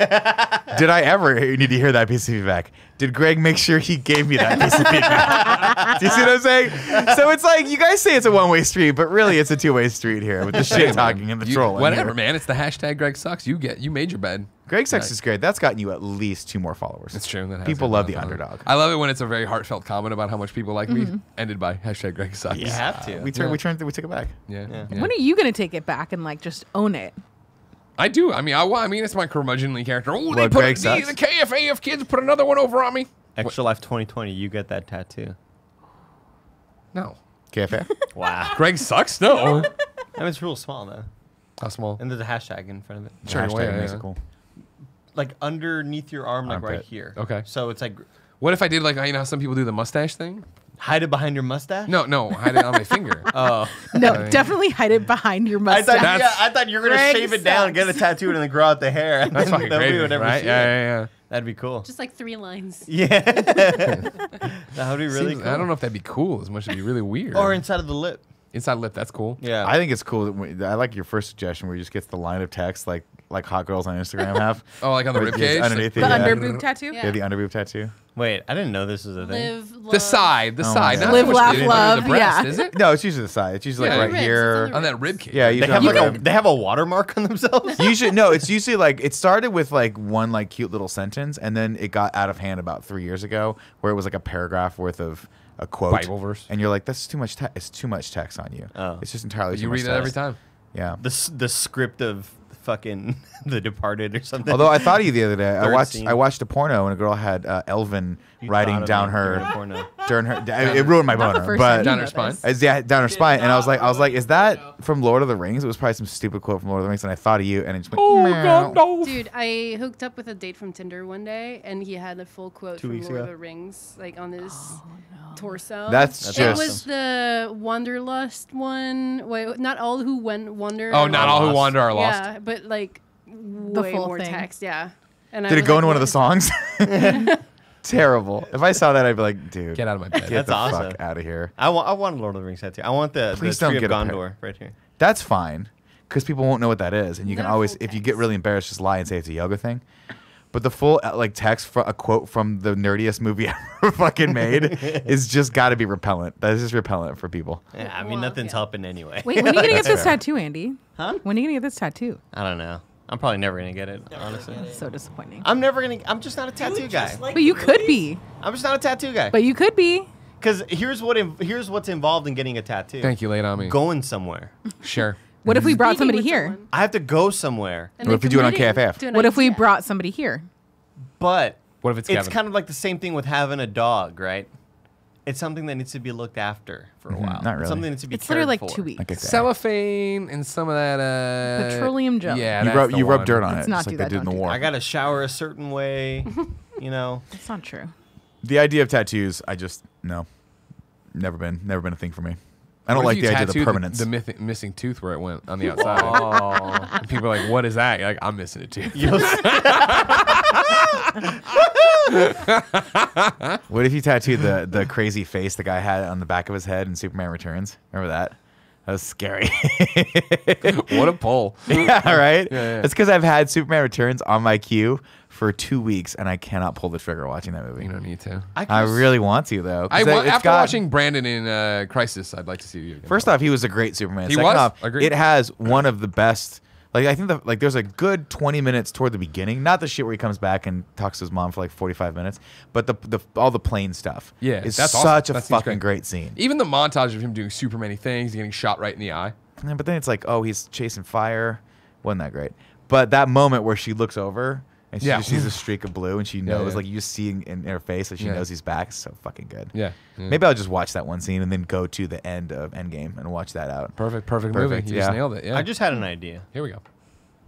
Did I ever need to hear that piece of feedback? Did Greg make sure he gave me that piece of feedback? Do you see what I'm saying? So it's like, you guys say it's a one-way street, but really it's a two-way street here with the shit talking and the trolling. Whatever, here. man. It's the hashtag Greg Sucks. You made your bed. Greg Sex is great. That's gotten you at least 2 more followers. It's true. That has People been love a the lot of fun. underdog. I love it when it's a very heartfelt comment about how much people like me, ended by hashtag Greg Sucks. You have to. We took it back. Yeah. Yeah. Yeah. When are you gonna take it back and like just own it? I do. I mean, it's my curmudgeonly character. Oh, they What, put Greg the Sucks? KFAF kids put another one over on me. Extra Life 2020, you get that tattoo. No. KFA? Wow. Greg Sucks? No. I mean, it's real small, though. How small? And there's a hashtag in front of it. Sure, Hashtag yeah, makes yeah. it cool. Like underneath your arm, like right Armpit. here. Okay. So it's like, What if I did like, how some people do the mustache thing? hide it behind your mustache? No, hide it on my finger. Oh. No, definitely hide it behind your I mustache. thought you were going to Greg shave it down, get a sucks. tattoo, and then grow out the hair. And That's then fucking nobody crazy, would ever right? see Yeah, it. yeah. That'd be cool. Just like 3 lines. Yeah. That would be really cool. I don't know if that'd be cool as much as it'd be really weird. Or inside of the lip. inside lip, that's cool. Yeah. I think it's cool. I like your first suggestion where you just gets the line of text like hot girls on Instagram have. Oh, like on the Where rib it's cage? underneath The under boob tattoo? Yeah. Yeah, the underboob tattoo. Wait, I didn't know this was a thing. Live, love. The side, Oh my not God. so Live, much laugh, the love, breast, yeah. is it? No, it's usually the side. It's usually Yeah, like the right ribs, here. it's on On that rib cage. Yeah, They usually have on like they have a watermark on themselves. Usually, no, it's usually like it started with like one like cute little sentence, and then it got out of hand about 3 years ago, where it was like a paragraph worth of a quote, Bible verse. and you're like, that's too much. It's too much text on you. Oh. It's just entirely. You too much read that every text. time. Yeah. The script of fucking The Departed or something. Although I thought of you the other day, Third scene. I watched a porno and a girl had Elvin You writing thought of down me her during porno. during her. It ruined my Not the boner, first but time Down you her know spine? this. yeah, down her spine, and I was like, is that from Lord of the Rings? It was probably some stupid quote from Lord of the Rings, and I thought of you, and it just went. Meow. Dude, I hooked up with a date from Tinder one day, and he had a full quote 2 from weeks Lord of ago? the Rings, like on his torso. That's it just. was the Wanderlust one. Wait, not all who wander. Oh, are not lost. all who wander are lost. Yeah, but like way full more thing. text. Yeah. And I Did it was go like, into one of what the is- songs? Terrible. If I saw that, I'd be like, dude, Get out of my bed. get That's the awesome. fuck out of here. I want a Lord of the Rings tattoo. I want the Please Tree don't of get a Gondor right here. That's fine, because people won't know what that is, and you can Not a always, full if you get text. really embarrassed, just lie and say it's a yoga thing. But the full like text for a quote from the nerdiest movie ever fucking made is just got to be repellent. That is just repellent for people. Yeah, I mean Well, nothing's yeah. helping anyway. Wait, when are you gonna get That's this fair. tattoo, Andy? Huh? When are you gonna get this tattoo? I don't know. I'm probably never gonna get it. Honestly, So disappointing. I'm never gonna. I'm just not a tattoo guy. But you could be. I'm just not a tattoo guy. But you could be. Because here's what's involved in getting a tattoo. Thank you, laid on me. Going somewhere. Sure. What if we brought Speaking somebody with here? someone I have to go somewhere. and What then if we do it on committing KFF? to an What if we idea. brought somebody here? But What if it's It's Kevin? kind of like the same thing with having a dog, right? It's something that needs to be looked after for a while. Not really. It's something that needs to be It's cared literally like for. 2 weeks. Like I said. Cellophane and some of that Petroleum jelly. Yeah, You that's rub the you rub one. dirt on Let's it, not just do like they that, did in the don't do war. I got to shower a certain way, you know. It's not true. The idea of tattoos, I just no, never been a thing for me. I don't What like if the you idea of the tattooed permanence. The missing tooth where it went on the outside. And people are like, "What is that?" You're like, "I'm missing a tooth." What if you tattooed the crazy face the guy had on the back of his head in Superman Returns? Remember that? That was scary. What a pull! Yeah, right? Yeah. It's because I've had Superman Returns on my queue for 2 weeks, and I cannot pull the trigger watching that movie. You don't need to. I really want to, though. 'cause After watching Brandon in Crisis, I'd like to see you again. First off, he was a great Superman. He Second was? off, Agreed. it has one of the best. Like I think there's a good 20 minutes toward the beginning, not the shit where he comes back and talks to his mom for like 45 minutes, but the all the plane stuff. Yeah, it's that's awesome. such a That seems fucking great scene. even the montage of him doing super many things, getting shot right in the eye. Yeah, but then it's like, oh, he's chasing fire. Wasn't that great? But that moment where she looks over and she Yeah. just sees a streak of blue and she knows, yeah. like you just see in her face that she Yeah. knows he's back. It's so fucking good. Yeah. Maybe I'll just watch that one scene and then go to the end of Endgame and watch that out. Perfect Perfect, movie. You just yeah. nailed it. Yeah. I just had an idea. Here we go.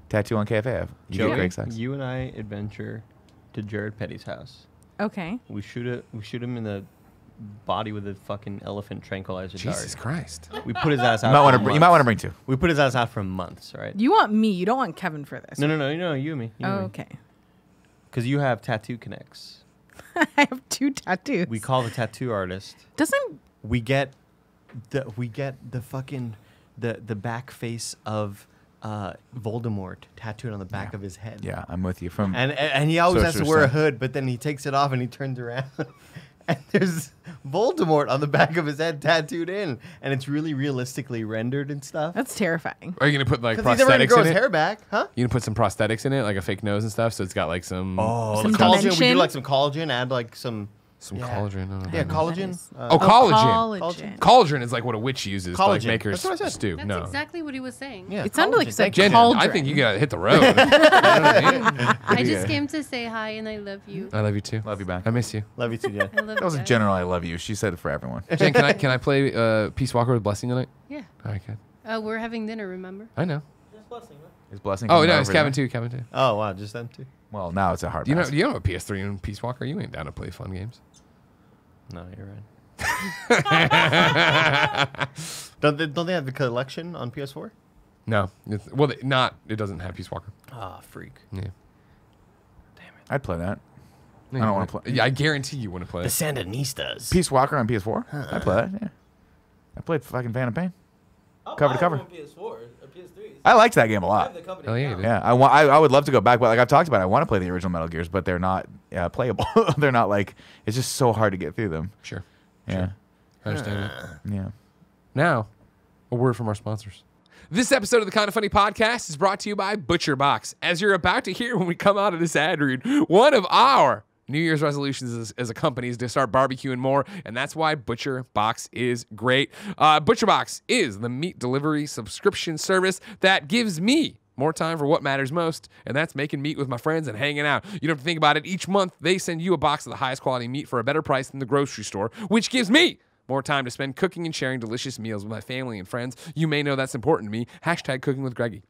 Tattoo on KFA. You get Joey, great sex. you and I adventure to Jared Petty's house. Okay. We shoot him in the body with a fucking elephant tranquilizer Jesus dart. Christ. We put his ass out. You might want for to. You might want to months. bring two. We put his ass out for months, right? You want me. You don't want Kevin for this. No, you and me. Oh, okay. Because you have tattoo connects. I have 2 tattoos. We call the tattoo artist. Doesn't We get the fucking the back face of Voldemort tattooed on the back of his head. Yeah, I'm with you. From And he always has to Sorcerer's wear a Stone. hood, but then he takes it off and he turns around. And there's Voldemort on the back of his head tattooed in. And it's really realistically rendered and stuff. that's terrifying. Are you gonna put like Because he's never going to prosthetics grow in his it? hair back, huh? You gonna put some prosthetics in it, like a fake nose and stuff, so it's got like some Some collagen. We do dimension. like some collagen, add like some yeah. collagen. I don't know Yeah, what that collagen. is. Oh, collagen. Collagen. Cauldron is like what a witch uses to like Collagen. make her That's what I said. stew. That's no. exactly what he was saying. Yeah, It sounded like collagen. it said Thank you. Jen, cauldron. I think you gotta hit the road. You know what I mean? I just came to say hi and I love you. I love you too. love you back. I miss you. Love you too, Jen. I love That was you a guys. general I love you. She said it for everyone. Jen, can I play Peace Walker with Blessing tonight? Yeah. All right, good. We're having dinner, remember? I know. His blessing. Oh coming no, over it's there. Kevin too. Kevin too. Oh, wow, just them two? Well, now it's a hard. Do you know? pass. Do you have a PS3 and Peace Walker? You ain't down to play fun games. No, you're right. don't they have the collection on PS4? No. It doesn't have Peace Walker. Ah, freak. Yeah. I'd play that. I don't wanna play- Yeah, I guarantee you wouldn't play The it. Sandinistas. Peace Walker on PS4. I'd play that. Yeah. I played fucking Phantom Pain. Cover to cover. PS4 or PS3. I liked that game a lot. Hell yeah, you did. Yeah, I would love to go back, but like I've talked about, I want to play the original Metal Gears, but they're not playable. They're not like it's just so hard to get through them. Sure. Yeah, I understand that. yeah. Now, a word from our sponsors. This episode of the Kind of Funny podcast is brought to you by ButcherBox. As you're about to hear when we come out of this ad read, one of our New Year's resolutions as a company is to start barbecuing more, and that's why ButcherBox is great. ButcherBox is the meat delivery subscription service that gives me more time for what matters most, and that's making meat with my friends and hanging out. You don't have to think about it. Each month, they send you a box of the highest quality meat for a better price than the grocery store, which gives me more time to spend cooking and sharing delicious meals with my family and friends. You may know that's important to me. Hashtag cooking with Greggy.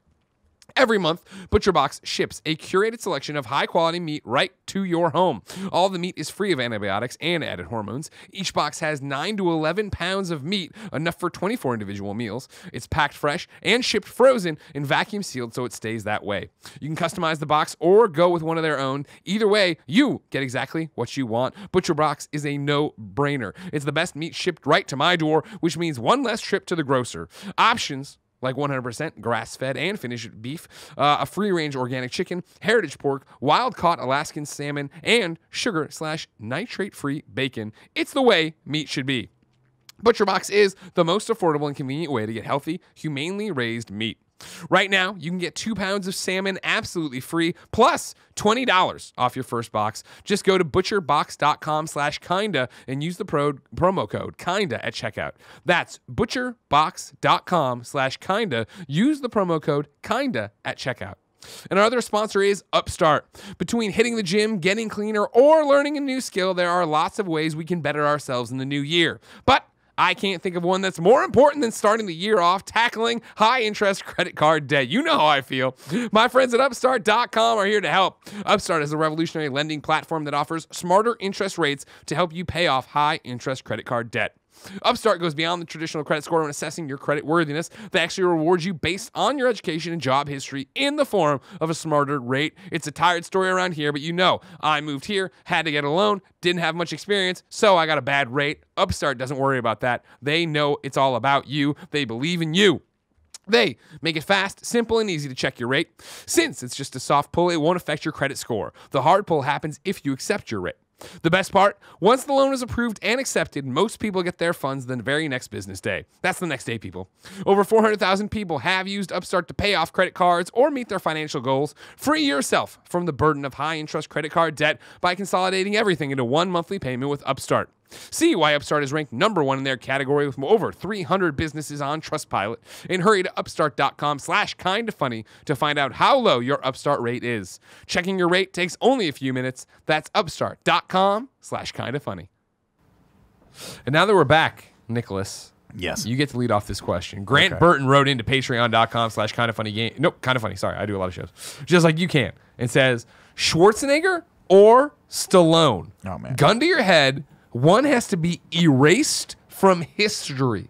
Every month, ButcherBox ships a curated selection of high-quality meat right to your home. All the meat is free of antibiotics and added hormones. Each box has 9 to 11 pounds of meat, enough for 24 individual meals. It's packed fresh and shipped frozen and vacuum sealed so it stays that way. You can customize the box or go with one of their own. Either way, you get exactly what you want. ButcherBox is a no-brainer. It's the best meat shipped right to my door, which means one less trip to the grocer. Options like 100% grass-fed and finished beef, a free-range organic chicken, heritage pork, wild-caught Alaskan salmon, and sugar/nitrate-free bacon. It's the way meat should be. ButcherBox is the most affordable and convenient way to get healthy, humanely raised meat. Right now, you can get 2 pounds of salmon absolutely free, plus $20 off your first box. Just go to butcherbox.com/kinda and use the promo code kinda at checkout. That's butcherbox.com/kinda. Use the promo code kinda at checkout. And our other sponsor is Upstart. Between hitting the gym, getting cleaner, or learning a new skill, there are lots of ways we can better ourselves in the new year. But I can't think of one that's more important than starting the year off tackling high-interest credit card debt. You know how I feel. My friends at Upstart.com are here to help. Upstart is a revolutionary lending platform that offers smarter interest rates to help you pay off high-interest credit card debt. Upstart goes beyond the traditional credit score when assessing your credit worthiness. They actually reward you based on your education and job history in the form of a smarter rate. It's a tired story around here, but you know, I moved here, had to get a loan, didn't have much experience, so I got a bad rate. Upstart doesn't worry about that. They know it's all about you. They believe in you. They make it fast, simple, and easy to check your rate. Since it's just a soft pull, it won't affect your credit score. The hard pull happens if you accept your rate. The best part, once the loan is approved and accepted, most people get their funds the very next business day. That's the next day, people. Over 400,000 people have used Upstart to pay off credit cards or meet their financial goals. Free yourself from the burden of high-interest credit card debt by consolidating everything into one monthly payment with Upstart. See why Upstart is ranked #1 in their category with over 300 businesses on Trustpilot. And hurry to upstart.com/kindafunny to find out how low your Upstart rate is. Checking your rate takes only a few minutes. That's upstart.com/kindafunny. And now that we're back, Nicholas. Yes. You get to lead off this question. Grant Burton wrote into patreon.com/kindafunnygame. Nope, Kinda Funny. Sorry, I do a lot of shows. Just like you can. And says, Schwarzenegger or Stallone? Oh, man. Gun to your head. One has to be erased from history.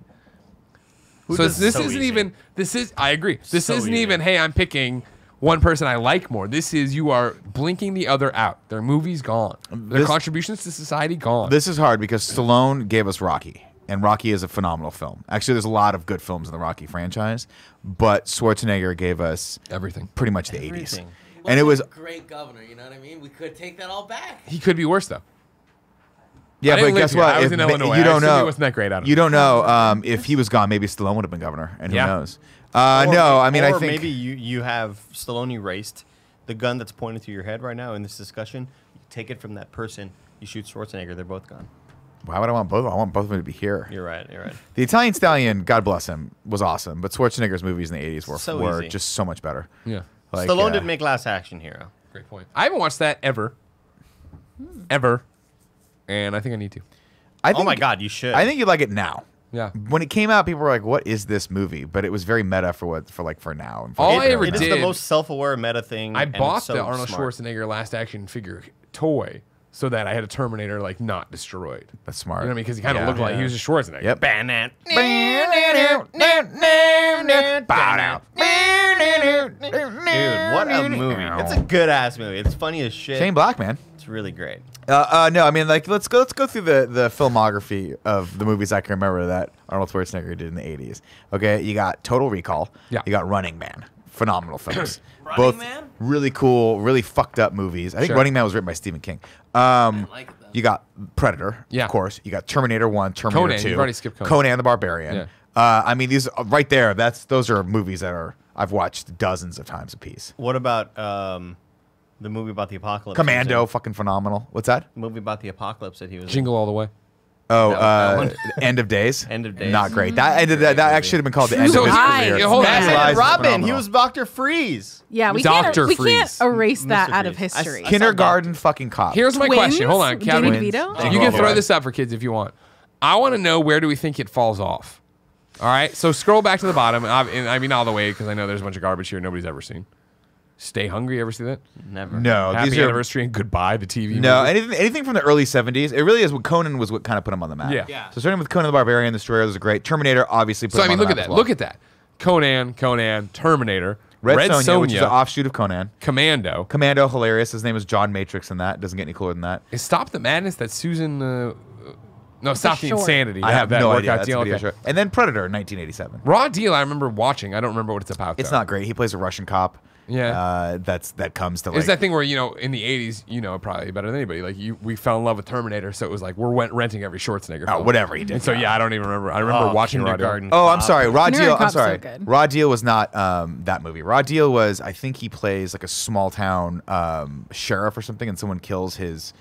So this isn't easy? even, this is, I agree. This So isn't easy. even, hey, I'm picking one person I like more. This is, you are blinking the other out. Their movie's gone. Their This- contributions to society gone. This is hard because Stallone gave us Rocky, and Rocky is a phenomenal film. Actually, there's a lot of good films in the Rocky franchise, but Schwarzenegger gave us Everything. pretty much the 80s. Everything. And it was, a great governor, you know what I mean? We could take that all back. He could be worse, though. yeah, I didn't but live guess here. what? I was If in ma- Illinois. You I don't assume he know. wasn't that great, I don't You know. don't know. If he was gone, maybe Stallone would have been governor, and who Yeah. knows? No, I mean, I or think maybe you have Stallone erased the gun that's pointed to your head right now in this discussion. You take it from that person. You shoot Schwarzenegger. They're both gone. why would I want both? I want both of them to be here. You're right. You're right. The Italian Stallion, God bless him, was awesome, but Schwarzenegger's movies in the 80s were, So were easy. just so much better. Yeah. Like, Stallone didn't make Last Action Hero. Great point. I haven't watched that ever. Ever. And I think I need to. I Oh think, my God, you should. I think you'd like it now. Yeah. When it came out, people were like, "What is this movie?" But it was very meta for now. And for All what I it ever is It is now. did- the most self-aware meta thing. I and bought so the Arnold smart. Schwarzenegger Last Action figure toy so that I had a Terminator like not destroyed. That's smart. You know what I mean? Because he kind of Yeah. looked like he was a Schwarzenegger. Yep. Banat. Bow down. Dude, what a movie! It's a good ass movie. It's funny as shit. Shane Black, man. It's really great. No, I mean, like, let's go through the filmography of the movies I can remember that Arnold Schwarzenegger did in the 80s. Okay, you got Total Recall. Yeah. You got Running Man. Phenomenal films. Running Both Man? really cool, really fucked up movies. I think Sure. Running Man was written by Stephen King. like it, though. You got Predator, Yeah. of course. You got Terminator 1, Terminator Conan, 2. you've already skipped Conan. Conan the Barbarian. Yeah. I mean, these right there. Those are movies that I've watched dozens of times apiece. What about the movie about the apocalypse? Commando, fucking phenomenal. What's that? The movie about the apocalypse that he was in. Jingle All the Way. Oh, that one. End of Days. End of Days. Not great. That actually should have been called the End So of His high. Career. Yeah, hold on. His Batman Lies and is Robin. He phenomenal. was Dr. Freeze. Yeah, we Dr. can't Freeze. erase that Mr. out of Freeze. history. I- Kindergarten fucking cop. Here's my Twins? question. Hold on, Danny Kevin. DeVito? You can Oh, throw boy. this up for kids if you want. I want to know, where do we think it falls off? All right, so scroll back to the bottom. And I mean all the way because I know there's a bunch of garbage here nobody's ever seen. Stay Hungry, ever see that? Never. No, Happy these are Anniversary and Goodbye, the TV no movie. anything from the early 70s. It really is what Conan was what kind of put him on the map. Yeah. Yeah. So starting with Conan the Barbarian, the Destroyer was great. Terminator obviously put So I him mean, on look the at map that. as well. Look at that. Conan, Terminator, Red Sonja, which is an offshoot of Conan. Commando. Commando, hilarious. His name is John Matrix in that. Doesn't get any cooler than that. Is Stop the Madness that Susan? No, Stop the short. Insanity. I have that no workout idea. That's a deal. video Okay. show. And then Predator, 1987. Raw Deal. I remember watching. I don't remember what it's about. It's though. not great. He plays a Russian cop. Yeah. That comes to like. It's that thing where, in the 80s, probably better than anybody. Like, we fell in love with Terminator, so it was like, we're renting every Schwarzenegger Oh, film. whatever he did. And so, yeah, I don't even remember. I remember watching Raw Deal. Kindergarten. Oh, I'm sorry. Raw Kindergarten Deal. I'm Cop's so sorry. good. Raw Deal was not that movie. Raw Deal was, I think he plays like a small town sheriff or something, and someone kills his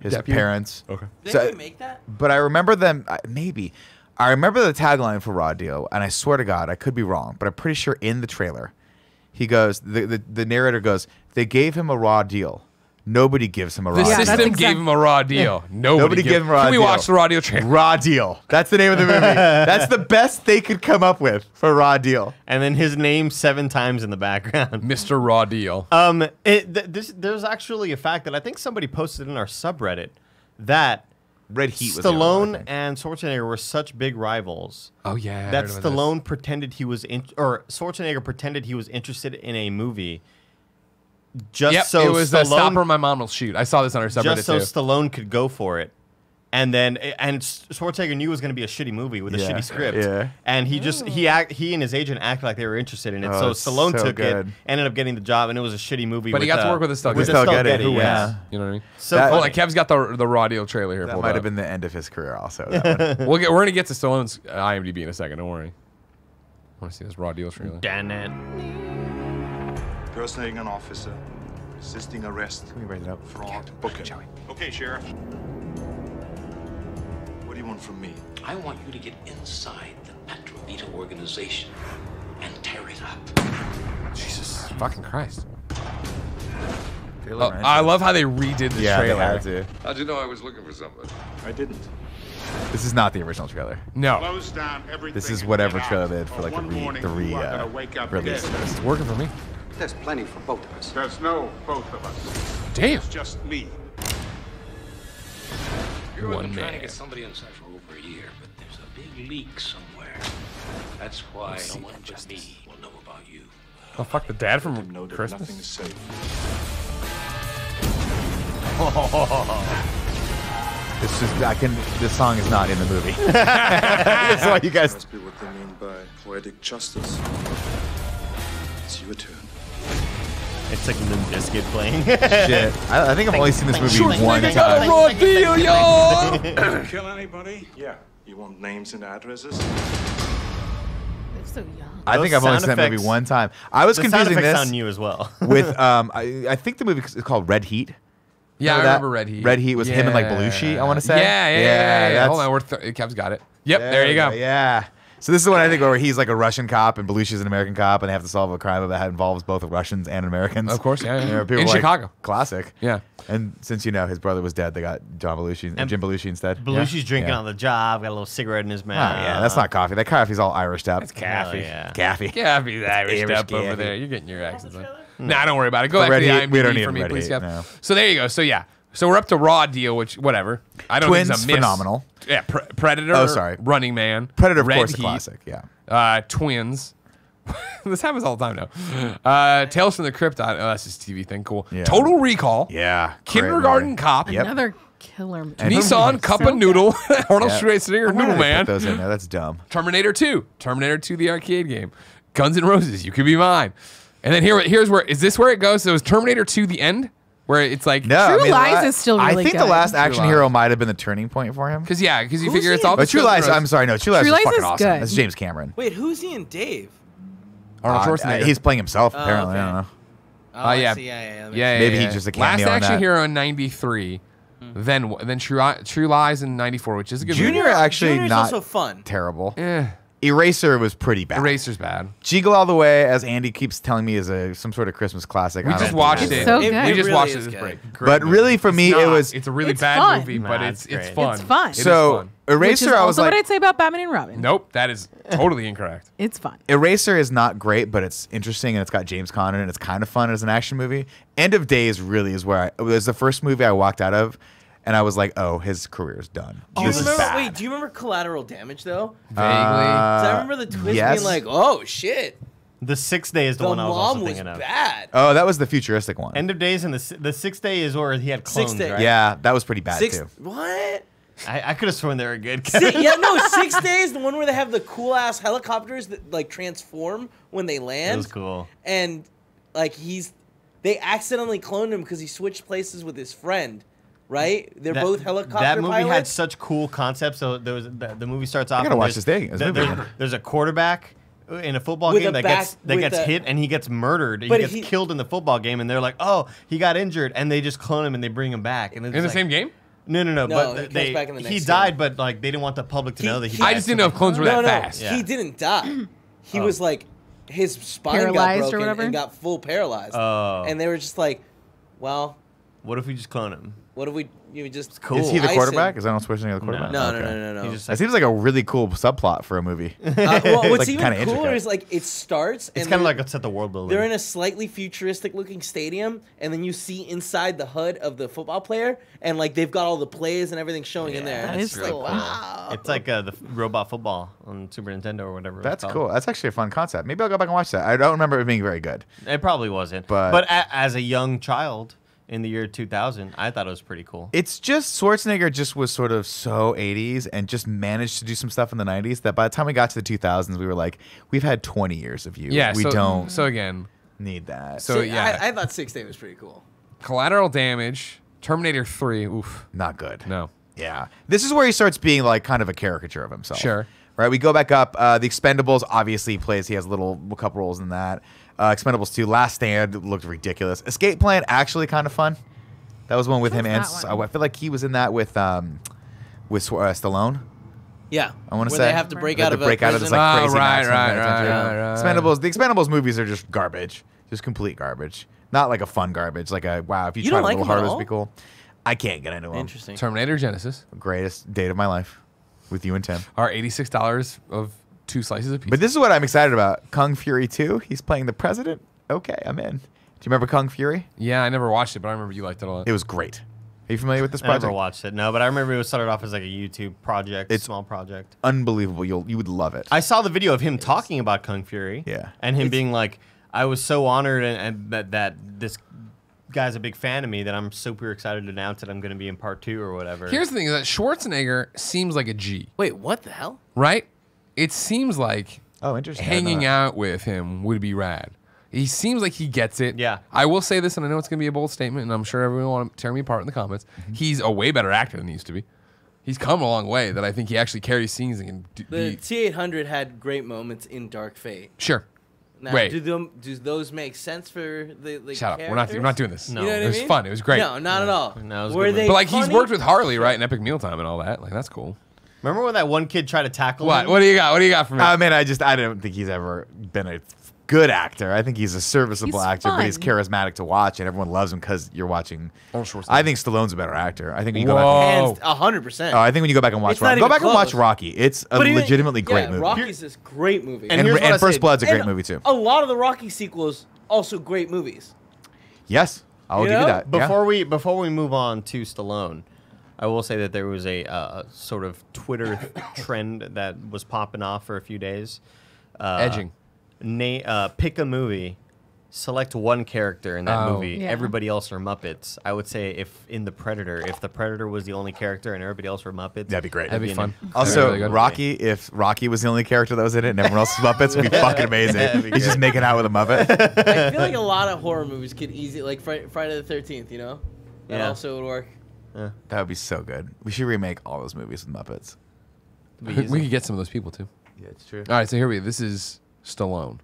Deputy? parents. Okay. Did So- you make that? But I remember them. Maybe I remember the tagline for Raw Deal, and I swear to God, I could be wrong, but I'm pretty sure in the trailer, he goes, the narrator goes, they gave him a raw deal. Nobody gives him a raw The deal. system gave him a raw deal. Nobody gave him a raw Can we deal. watch the raw deal trailer? Raw deal. That's the name of the movie. That's the best they could come up with for raw deal. And then his name 7 times in the background. Mr. Raw Deal. There's actually a fact that I think somebody posted in our subreddit that Red Heat was the other one, I Stallone think. and Schwarzenegger were such big rivals Oh yeah. I that heard about Stallone pretended he was or Schwarzenegger pretended he was interested in a movie just this. Yep, so it was the Stallone Stopper My Mom Will Shoot. I saw this on our subreddit just so too. Stallone could go for it. And Schwarzenegger knew it was going to be a shitty movie with a Yeah, shitty script. yeah. And he and his agent acted like they were interested in it. Oh, So Stallone so took good. it, ended up getting the job, and it was a shitty movie. But he got to work with Estelle Getty. Estelle Getty, Getty, who yeah. wins. You know what I mean? So That- Oh, funny. like Kev's got the Raw Deal trailer here. That pulled might up. have been the end of his career also. That one. We're gonna get to Stallone's IMDb in a second. Don't worry. I want to see this Raw Deal trailer. Damn it. Impersonating an officer, resisting arrest, Can we write it up? fraud. Okay. Okay, Sheriff. What do you want from me? I want you to get inside the Petrovita organization and tear it up. Jesus fucking Christ. Taylor Oh, Rand. I love how they redid the Yeah, they trailer. had to. How'd you know I was looking for somebody? I didn't. This is not the original trailer. No, Close down everything. This is and whatever get out, trailer they did for or like one morning the you are gonna wake up release. dead. it's working for me. There's plenty for both of us. There's no both of us. Damn. It's just me. You've One been trying to man. get somebody inside for over a year, but there's a big leak somewhere. That's why no one but me will know about you. Oh fuck, the dad from Know that Christmas. nothing is safe. This song is not in the movie. That's why you guys. Must be what they mean by poetic justice. It's your turn. It's like Limp Bizkit playing. Shit. I think I've only seen this movie one Got a time. Raw Deal, y'all. Kill anybody? Yeah. You want names and addresses? They're so young. I think Those I've only sound seen that movie effects- one time. I was The sound confusing effects this on you as well. with I think the movie is called Red Heat. Yeah, I Remember that? remember Red Heat. Red Heat was him and like Belushi, I want to say. Yeah. that's- Hold on, Kev's got it. Yep, there you go. Yeah. So this is the one I think where he's like a Russian cop and Belushi's an American cop, and they have to solve a crime that involves both Russians and Americans. Of course, yeah. You know, people In like, Chicago. Classic. Yeah. And since his brother was dead, they got Jim Belushi instead. Belushi's drinking Yeah. on the job, got a little cigarette in his Oh, mouth. yeah, that's not coffee. That coffee's all Irished up. It's Caffey. yeah. Caffey. Caffey's Irish Irish up over Caffey. there. You're getting your accents on. Nah, don't worry about it. Go For back to the Red Heat, we don't IMDb need for me, Red please, Heat, Kev. no. So there you go. So yeah. So we're up to Raw Deal, which whatever. I don't think Twins, it's a miss. phenomenal. Yeah, Predator. Oh, sorry. Running Man. Predator, of Red course, a Heat, classic. Yeah. Twins. This happens all the time now. Tales from the Crypt. Oh, that's just TV thing. Cool. Yeah. Total Recall. Yeah. Kindergarten Great Cop. Yep. Another killer movie. And- Nissan Cup So of Noodle. Arnold Yeah. Schwarzenegger Why Noodle did they Man. put those in there? That's dumb. Terminator 2. Terminator 2, the arcade game. Guns N' Roses. You Could Be Mine. And then here's where is this where it goes? So is Terminator 2 the end? Where it's like No, True I mean, Lies the is still I really think the good. last action Lies. hero might have been the turning point for him. Because you Who's figure it's he all in? the But True Lies, I'm sorry, no, True Lies True is Lies fucking is awesome. good. That's James Cameron. Wait, who's he in Dave? Arnold Schwarzenegger. He's playing himself, apparently. okay. I don't know. Oh, I yeah. see, yeah. Yeah, Maybe yeah, he's just a Last cameo in Action that. Hero in '93, then True Lies in '94, which is a good Junior movie. actually Junior's not also fun. terrible. Eh, Eraser was pretty bad. Eraser's bad. Jingle All the Way, as Andy keeps telling me, is some sort of Christmas classic. We I just don't watched think it. is. So It- good. We it just really watched is this good. break. But really, for me, Not. it was It's a really It's bad fun. movie, Nah, but it's it's great. fun. It's fun. It is so fun. Which is Eraser. I was also like, what I'd say about Batman and Robin. Nope, that is totally incorrect. It's fun. Eraser is not great, but it's interesting and it's got James Caan in it. And it's kind of fun as an action movie. End of Days really is where it was the first movie I walked out of, and I was like, oh, his career is done. Do you This is remember? bad. Wait, do you remember Collateral Damage though? Vaguely. 'Cause I remember the twist yes. being like, "Oh shit, The 6th Day is the, the one I was also mom was thinking of. bad." Oh, that was the futuristic one. End of Days and the 6th Day is where he had clones, 6th Day. right? Yeah, that was pretty bad too. What? I could have sworn they were good. Yeah, no, 6 days. The one where they have the cool ass helicopters that like transform when they land. That was cool. And like they accidentally cloned him because he switched places with his friend. Right? They're both helicopter That movie had pilots. such cool concepts. So there was the movie starts off. gotta and watch there's- this thing. This movie. There's a quarterback in a football With game a that gets back- with a- hit and he gets murdered. He But gets killed in the football game, and they're like, "Oh, he got injured," and they just clone him and they bring him back. And it's In the like- same game? No, No, but he comes they back in the he next died, game. but like they didn't want the public to know that he. I died. just didn't know if clones were no, that fast. Yeah. he didn't die. He was like his spine Paralyzed got or broken whatever? and got full paralyzed. Oh. And they were just like, well, What if we just clone him? what if we just cool. Is he the ice quarterback? him? Is Arnold Schwarzenegger the quarterback? No, Okay. no. He just That seems like a really cool subplot for a movie. Well, what's like, even kinda cooler intricate. is like it starts. It's and kind of they're- like let's set the world building. They're in a slightly futuristic looking stadium, and then you see inside the HUD of the football player, and like they've got all the plays and everything showing in there. That And is it's really like, cool. wow. It's like the robot football on Super Nintendo or whatever. That's it's cool. called. That's actually a fun concept. Maybe I'll go back and watch that. I don't remember it being very good. It probably wasn't. But- as a young child in the year 2000, I thought it was pretty cool. It's just Schwarzenegger just was sort of so 80s and just managed to do some stuff in the 90s that by the time we got to the 2000s, we were like, we've had 20 years of you. Yeah, we don't So again, need that. so yeah, I thought 6 Day was pretty cool. Collateral Damage, Terminator 3. Oof, Not good. no. Yeah. This is where he starts being like kind of a caricature of himself. Sure. Right. We go back up. The Expendables obviously plays. He has a couple roles in that. Expendables 2, Last Stand looked ridiculous. Escape Plan actually kind of fun. That was one with him and What's that one? I feel like he was in that with Stallone. Yeah, I want to where say they have to break They out have of to break out of prison. this like Oh, crazy right, maximum right, penitentiary. right. Expendables. The Expendables movies are just garbage, just complete garbage. Not like a fun garbage. Like a wow. If you, You tried don't a like little them at harder, all? it'd be cool. I can't get into them. Interesting. Terminator Genesis Greatest date of my life with you and Tim. are $86 of 2 slices of pizza. But this is what I'm excited about. Kung Fury 2. He's playing the president. Okay, I'm in. Do you remember Kung Fury? yeah, I never watched it, but I remember you liked it a lot. It was great. Are you familiar with this I project? never watched it. No, but I remember it was started off as like a YouTube project, It's- small project. Unbelievable. You would love it. I saw the video of him talking about Kung Fury. Yeah. And him being like, I was so honored and that this guy's a big fan of me that I'm super excited to announce that I'm going to be in part 2 or whatever. Here's the thing: is that Schwarzenegger seems like a G, Wait, what the hell? right? It seems like Oh, interesting. I didn't know hanging that. out with him would be rad. He seems like he gets it. Yeah. I will say this, and I know it's going to be a bold statement, and I'm sure everyone will want to tear me apart in the comments. Mm-hmm. He's a way better actor than he used to be. He's come a long way that I think he actually carries scenes and can The be... T-800 had great moments in Dark Fate. Sure. Now, Wait. do those make sense for the Shut up. We're characters? not doing this. No. You know what It I was mean? fun. It was great. No, not at all. No, it was a Were good they one. But like he's funny? worked with Harley, right, in Epic Mealtime and all that. Like that's cool. Remember when that one kid tried to tackle What? him? What do you got? What do you got for me? I mean, I don't think he's ever been a good actor. I think he's a serviceable He's actor, but he's fun. charismatic to watch, and everyone loves him because you're watching. Arnold Schwarzenegger. I think Stallone's a better actor. I think when you go Whoa. back. Hands 100%. I think when you go back and watch It's not Rocky, go even back and watch close. Rocky. It's a But even- legitimately great yeah, movie. Rocky's this great movie. And And, here's what I First say- Blood's a great And movie too. A lot of the Rocky sequels also great movies. Yes, I'll You give you know? that. Yeah. Before we move on to Stallone, I will say that there was a sort of Twitter trend that was popping off for a few days. Edging. Pick a movie, select one character in that Oh. movie. Yeah. Everybody else are Muppets. I would say if the Predator was the only character and everybody else were Muppets, That'd be great. That'd be an- fun. Also, Really good. Rocky. If Rocky was the only character that was in it and everyone else was Muppets, would be fucking amazing. That'd be He's just great. making out with a Muppet. I feel like a lot of horror movies could easily, like Friday the 13th, you know? That Yeah. also would work. That would be so good. We should remake all those movies with Muppets. Be We easy. could get some of those people too. Yeah, it's true. All right, so here we go. This is Stallone.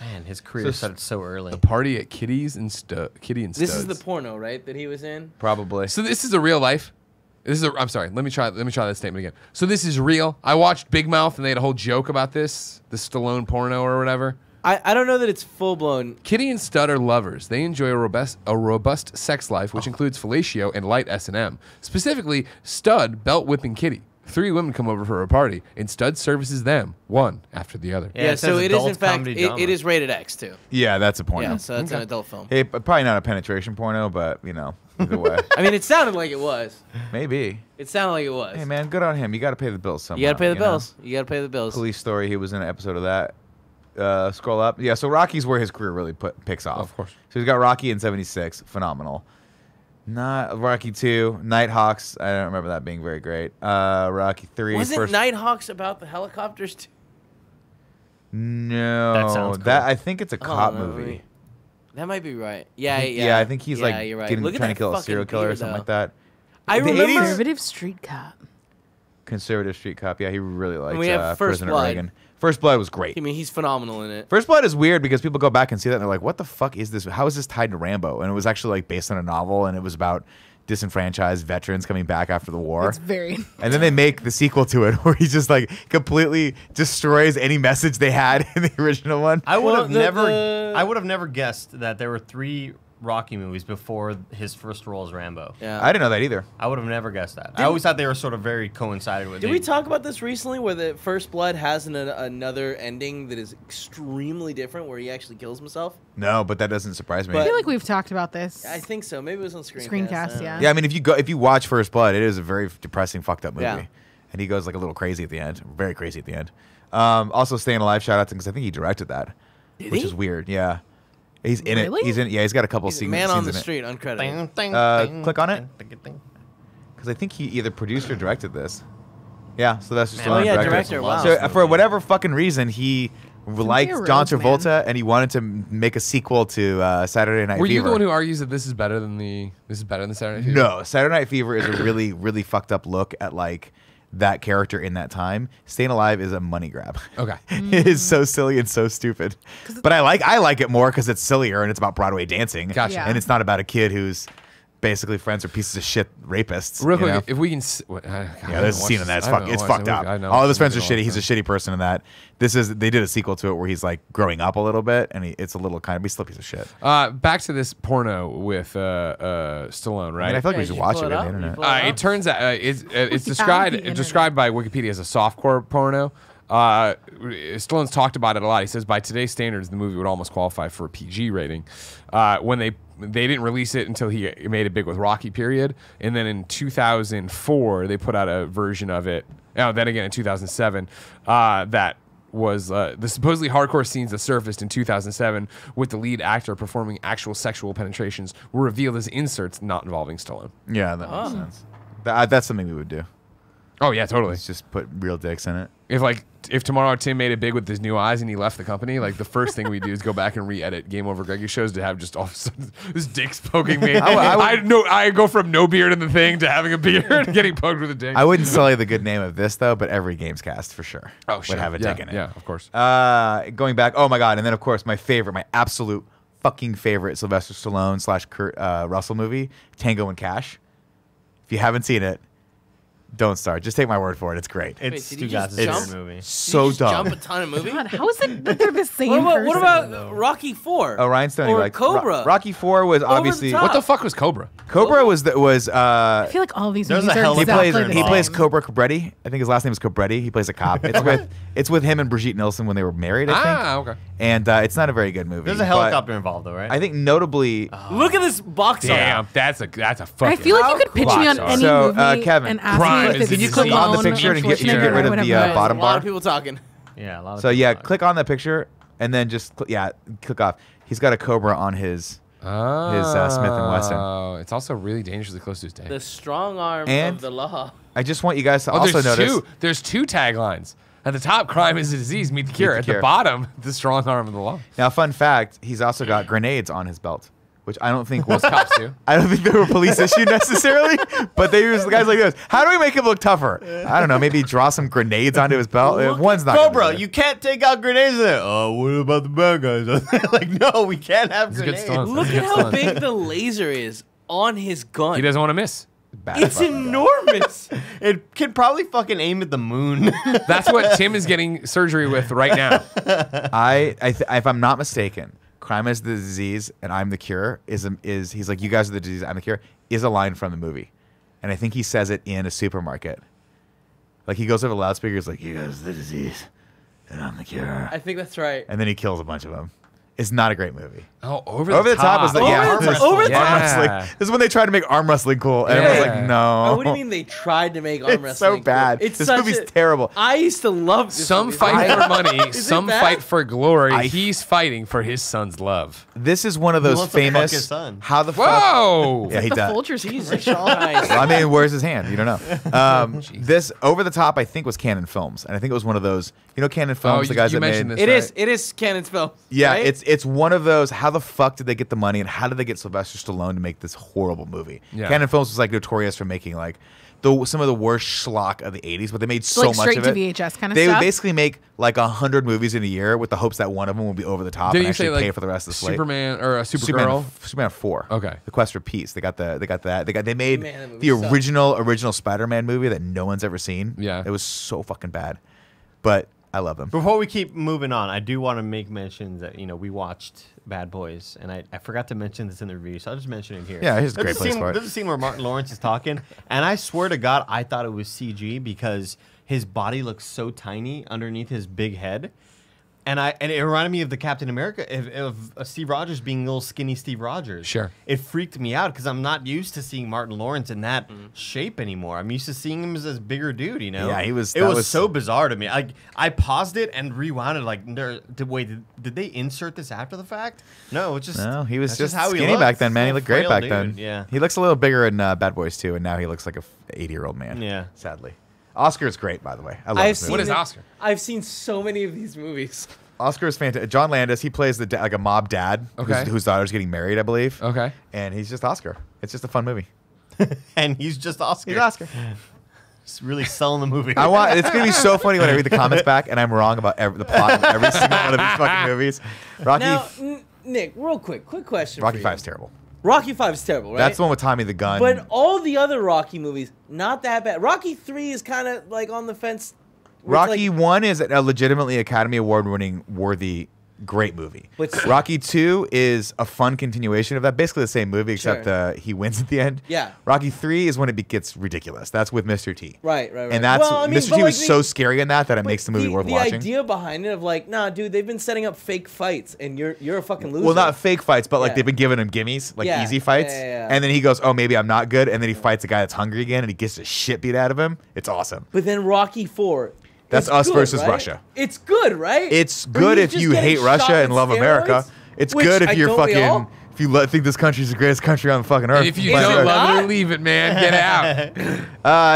Man, his career So- started so early. The party at Kitty and Studs. This is the porno, right, that he was in? Probably. So this is a real life. This is a, I'm sorry. Let me try that statement again. So this is real. I watched Big Mouth and they had a whole joke about this, the Stallone porno or whatever. I don't know that it's full-blown. Kitty and Stud are lovers. They enjoy a robust sex life, which includes fellatio and light S&M. Specifically, Stud belt whipping Kitty. 3 women come over for a party, and Stud services them, one after the other. Yeah, it so says it is, adult in fact, comedy it drama. is rated X, too. Yeah, that's a porno. Yeah, so it's an adult film. Hey, but probably not a penetration porno, but you know, either way, I mean, it sounded like it was. maybe. It sounded like it was. Hey man, good on him. You got to pay the bills somehow. You gotta pay the know? bills. You gotta pay the bills. Police Story. He was in an episode of that. Scroll up. Yeah, so Rocky's where his career really picks off. Of course. So he's got Rocky in '76, phenomenal. Not Rocky 2, Nighthawks. I don't remember that being very great. Rocky 3. Wasn't first, Nighthawks about the helicopters, too? No, That sounds cool. I think it's a cop no, movie. wait. That might be right. Yeah, Yeah, I think he's yeah, like you're right. getting, Look at trying to that kill a fucking serial killer or beard, something though. like that. I The remember. 80s? Conservative street cop. Conservative street cop. Yeah, he really likes we have First President Blood. Reagan. First Blood was great. I mean, he's phenomenal in it. First Blood is weird because people go back and see that and they're like, what the fuck is this? How is this tied to Rambo? And it was actually like based on a novel and it was about disenfranchised veterans coming back after the war. It's very. And then they make the sequel to it where he just like completely destroys any message they had in the original one. I would have the- I would have never guessed that there were 3 Rocky movies before his first role as Rambo. Yeah. I didn't know that either. I would have never guessed that. I always thought they were sort of very coincided with. Did we talk about this recently, where the First Blood has another ending that is extremely different, where he actually kills himself? No, but that doesn't surprise me. I feel like we've talked about this. I think so. Maybe it was on Screencast. Screencast, yeah. Yeah, I mean, if you watch First Blood, it is a very depressing, fucked up movie, Yeah. and he goes like a little crazy at the end, very crazy at the end. Also, Staying Alive, shout out to him because I think he directed that, which is weird. Yeah, he's in Really? it. He's in. Yeah, he's got a couple He's a scenes. man on the in it. street, uncredited. Click on it. Because I think he either produced or directed this. Yeah, so that's just Oh, yeah, director, wow. So for whatever fucking reason, he liked a John rogue Travolta man. and he wanted to make a sequel to Saturday Night Were Fever. you the one who argues that this is better than Saturday Night Fever? No, Saturday Night Fever is a really, really fucked up look at like that character in that time. Staying Alive is a money grab. Okay. It is so silly and so stupid. But I like it more because it's sillier and it's about Broadway dancing. Gotcha. Yeah. And it's not about a kid who's basically friends with pieces of shit rapists. Real you quick, know? if we can. Yeah, there's a scene in that. It's fucked up. All of his friends are shitty. He's a shitty person in that. They did a sequel to it where he's like growing up a little bit, and it's a little he's still a piece of shit. Back to this porno with Stallone, right? I mean, I feel like we Yeah, should you watch pull it it on up, the you internet. pull it It turns out it's the described by Wikipedia as a softcore porno. Stallone's talked about it a lot. He says by today's standards, the movie would almost qualify for a PG rating. When they didn't release it until he made it big with Rocky, period. And then in 2004, they put out a version of it. Oh, then again in 2007, that was the supposedly hardcore scenes that surfaced in 2007 with the lead actor performing actual sexual penetrations were revealed as inserts not involving Stallone. Yeah, that makes sense. That's something we would do. Oh yeah, totally. Let's just put real dicks in it. If tomorrow Tim made it big with his new eyes and he left the company, like the first thing we do is go back and re-edit Game Over Greggy shows to have just all of a sudden his dick's poking me. I go from no beard in the thing to having a beard, getting poked with a dick. I wouldn't sully the good name of this though, but every games cast for sure would have a dick in it. Yeah, of course. Going back, oh my god, and then of course my absolute fucking favorite Sylvester Stallone / Kurt Russell movie, Tango and Cash. If you haven't seen it, don't start. Just take my word for it. It's great. It's did you Stu just Goss's jump? favorite movie. So dumb. Jump a ton of movie. God, how is it that they're the same What person? about Rocky 4? Oh, Ryan Stone, or like Cobra? Rocky 4 was obviously top. What the fuck was Cobra? Cobra was I feel like all these There's movies a are hell of a exactly plays- the he same. plays Cobra Cabretti. I think his last name is Cabretti. He plays a cop. It's with him and Brigitte Nielsen when they were married, I think. Ah, okay. And it's not a very good movie. There's a but helicopter involved though, right? I think notably. Look at this box Damn, art. that's a fucking. I feel like you could pitch me on box any art. So, movie Kevin, and ask Crime me if is it's Can you click on the Stallone, picture and get Schwarzenegger, rid of or the, whatever. bottom A lot bar? of people talking. Yeah, a lot of So people yeah, like- click on the picture and then just click off. He's got a Cobra on his Smith and Wesson. Oh, it's also really dangerously close to his day. The strong arm And- of the law. I just want you guys to Oh, also notice. there's two taglines. At the top, crime is a disease, meet the cure. the At cure. the bottom, the strong arm of the law. Now, fun fact: he's also got grenades on his belt, which I don't think Most cops do. I don't think they were police issue necessarily, but they use the guys like this. How do we make him look tougher? I don't know. Maybe draw some grenades onto his belt. One's not. gonna Cobra, do it. you can't take out grenades there. Oh, what about the bad guys? Like, no, we can't have It's a good grenades. stunt. Look That's at a how good stunt. big the laser is on his gun. He doesn't want to miss. Bad It's fucking guy. enormous. It can probably fucking aim at the moon. That's what Tim is getting surgery with right now. If I'm not mistaken, crime is the disease and I'm the cure is he's like, you guys are the disease, I'm the cure, is a line from the movie. And I think he says it in a supermarket. Like he goes over the loudspeaker, he's like, you guys are the disease and I'm the cure. I think that's right. And then he kills a bunch of them. It's not a great movie. Oh, over Over the top is the, Over yeah, the top. Over the arm top. wrestling. This is when they tried to make arm wrestling cool, and everyone's like, no. Oh, what do you mean they tried to make arm It's wrestling? so bad. It's This such movie's a- terrible. I used to love this Some movie. fight for money, Is it some bad? fight for glory. I- He's fighting for his son's love. This is one of those wants to fuck famous. his son? How the fuck? Whoa! Yeah, he the does. Folgers Jesus commercial. Christ. Well, I mean, where's his hand? You don't know. This Over the Top, I think, was Canon Films, and I think it was one of those. You know, Canon Films, the guys you that made. mentioned this. It is Cannon's film. Yeah, right? it's it's one of those. How the fuck did they get the money, and how did they get Sylvester Stallone to make this horrible movie? Yeah. Canon Films was like notorious for making like some of the worst schlock of the 80s, but they made so Like much straight of to it. VHS kind of They stuff? would basically make like 100 movies in a year with the hopes that one of them will be over the top Didn't and you say actually like pay for the rest of the slate. Superman or Supergirl? Superman 4. Okay. The Quest for Peace. They made Man, that the movie sucked. original Spider-Man movie that no one's ever seen. Yeah. It was so fucking bad. But I love them. Before we keep moving on, I do want to make mention that we watched Bad Boys, and I forgot to mention this in the review, so I'll just mention it here. Yeah, here's a great There's place for it. There's a scene where Martin Lawrence is talking, and I swear to God, I thought it was CG because his body looks so tiny underneath his big head. And it reminded me of the Captain America, of Steve Rogers being little skinny Steve Rogers. Sure. It freaked me out because I'm not used to seeing Martin Lawrence in that shape anymore. I'm used to seeing him as this bigger dude, Yeah, he was- It that was was- so bizarre to me. I paused it and rewound it. Like, did they insert this after the fact? No, it's just No, he was that's just how he skinny looked. back then, man. He Little looked great frail back dude, then. Yeah. He looks a little bigger in Bad Boys too, and now he looks like a 80-year-old man. Yeah. Sadly. Oscar's great, by the way. I love I've this movie. What is seen it- Oscar? I've seen so many of these movies. Oscar is fantastic. John Landis, he plays like a mob dad Okay. whose daughter's getting married, I believe. Okay. And he's just Oscar. It's just a fun movie. And he's just Oscar. He's Oscar. He's really selling the movie. It's gonna be so funny when I read the comments back and I'm wrong about the plot of every single one of these fucking movies. Now, Nick, real quick question. Rocky for you. 5 is terrible. Rocky 5 is terrible, right? That's the one with Tommy the Gun. But all the other Rocky movies, not that bad. Rocky 3 is kind of like on the fence. where it's Rocky like- 1 is a legitimately Academy Award winning worthy great movie. What's- Rocky 2 is a fun continuation of that, basically the same movie except Sure. he wins at the end. Yeah. Rocky 3 is when it gets ridiculous. That's with Mr. T. Right. And that's Well, I mean, Mr. but T was like so scary in that it but makes the movie worth watching. The idea behind it of like, nah, dude, they've been setting up fake fights, and you're a fucking loser. Well, not fake fights, but like Yeah. they've been giving him gimmies, like Yeah, easy fights. yeah. And then he goes, "Oh, maybe I'm not good." And then he fights a guy that's hungry again, and he gets the shit beat out of him. It's awesome. But then Rocky 4. That's is us good, versus right? Russia. It's good, right? It's Where good he's if just you getting hate shot Russia and with love America. steroids, It's which good if I you're don't we fucking all? if you think this country's the greatest country on the fucking earth. And if you Is don't it love it or not? leave it, man, get out.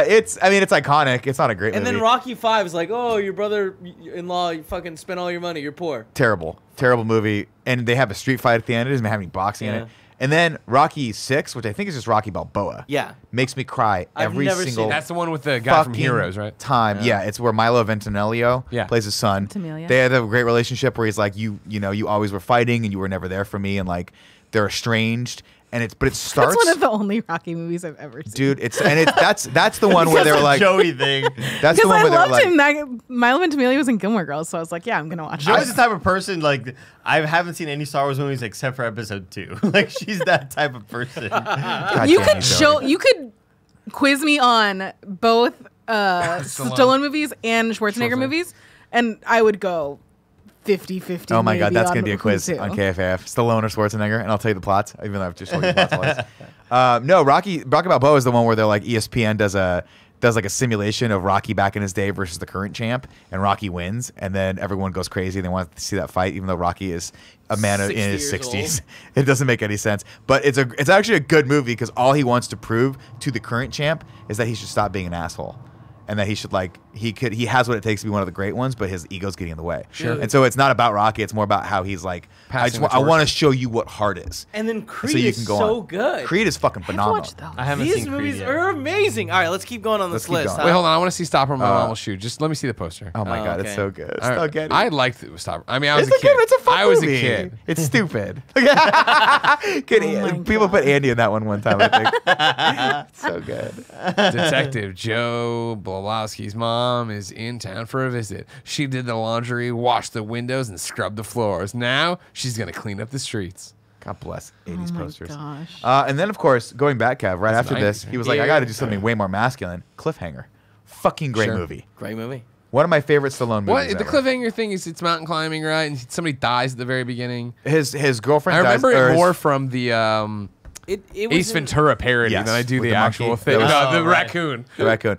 it's iconic. It's not a great And movie. then Rocky 5 is like, oh, your brother-in-law, you fucking spent all your money, you're poor. terrible movie. And they have a street fight at the end. It doesn't have any boxing in Yeah. it. And then Rocky 6, which I think is just Rocky Balboa. Yeah. Makes me cry I've every never single seen That's the one with the guy from fucking Heroes, right? time. Yeah, it's where Milo Ventimiglia Yeah. plays his son. Ventimiglia. They had a great relationship where he's like, you always were fighting and you were never there for me, and like they're estranged. And it starts. That's one of the only Rocky movies I've ever seen. Dude, that's the one where they were like, Joey thing. that's the Because one I where they were loved like, him. Milo Ventimiglia was in Gilmore Girls, so I was like, yeah, I'm gonna watch Joey's it. the type of person like I haven't seen any Star Wars movies except for Episode 2. Like she's that type of person. God You damn could Joey. you could quiz me on both Stallone movies and Schwarzenegger movies, and I would go 50-50. Oh my God, maybe that's on gonna be a who quiz to. on KFAF. Stallone or Schwarzenegger, and I'll tell you the plots, even though I've just showed you the plots twice. No, Rocky Balboa is the one where they're like ESPN does like a simulation of Rocky back in his day versus the current champ, and Rocky wins, and then everyone goes crazy. They want to see that fight, even though Rocky is a man in 60 his years 60s. It doesn't make any sense, but it's actually a good movie because all he wants to prove to the current champ is that he should stop being an asshole. And that he should he has what it takes to be one of the great ones, but his ego's getting in the way. Sure. And so it's not about Rocky. It's more about how he's like, Passing I the torch. want to show you what hard is. And then So Creed you is can go so on. good. Creed is fucking phenomenal. Watch those. I haven't These seen Creed movies yet. are amazing. All right, let's keep going on Let's this keep list. going. huh? Wait, hold on. I want to see Stopper Moon Almost Shoot. Just let me see the poster. Oh my Oh, God, okay. it's so good. All right. So good. I liked it with Stopper. I mean, I was It's a kid. It's a fun I was movie. a kid. It's stupid. my People God. put Andy in that one time, I think. It's so good. Detective Joe Blawowski's mom is in town for a visit. She did the laundry, washed the windows, and scrubbed the floors. Now she's gonna clean up the streets. God bless 80s Oh my posters. gosh. And then, of course, going back, Kev, right That's after 90s, this, right? he was like, I got to do something way more masculine. Cliffhanger. Fucking great Sure. movie. Great movie. One of my favorite Stallone What movies the ever. cliffhanger thing is? It's mountain climbing, right? And somebody dies at the very beginning. His girlfriend I dies. remember or it his- more from the It was Ace in- Ventura parody Yes, than I do with the the actual monkey. thing. That was- No, the Oh, right. raccoon. The raccoon.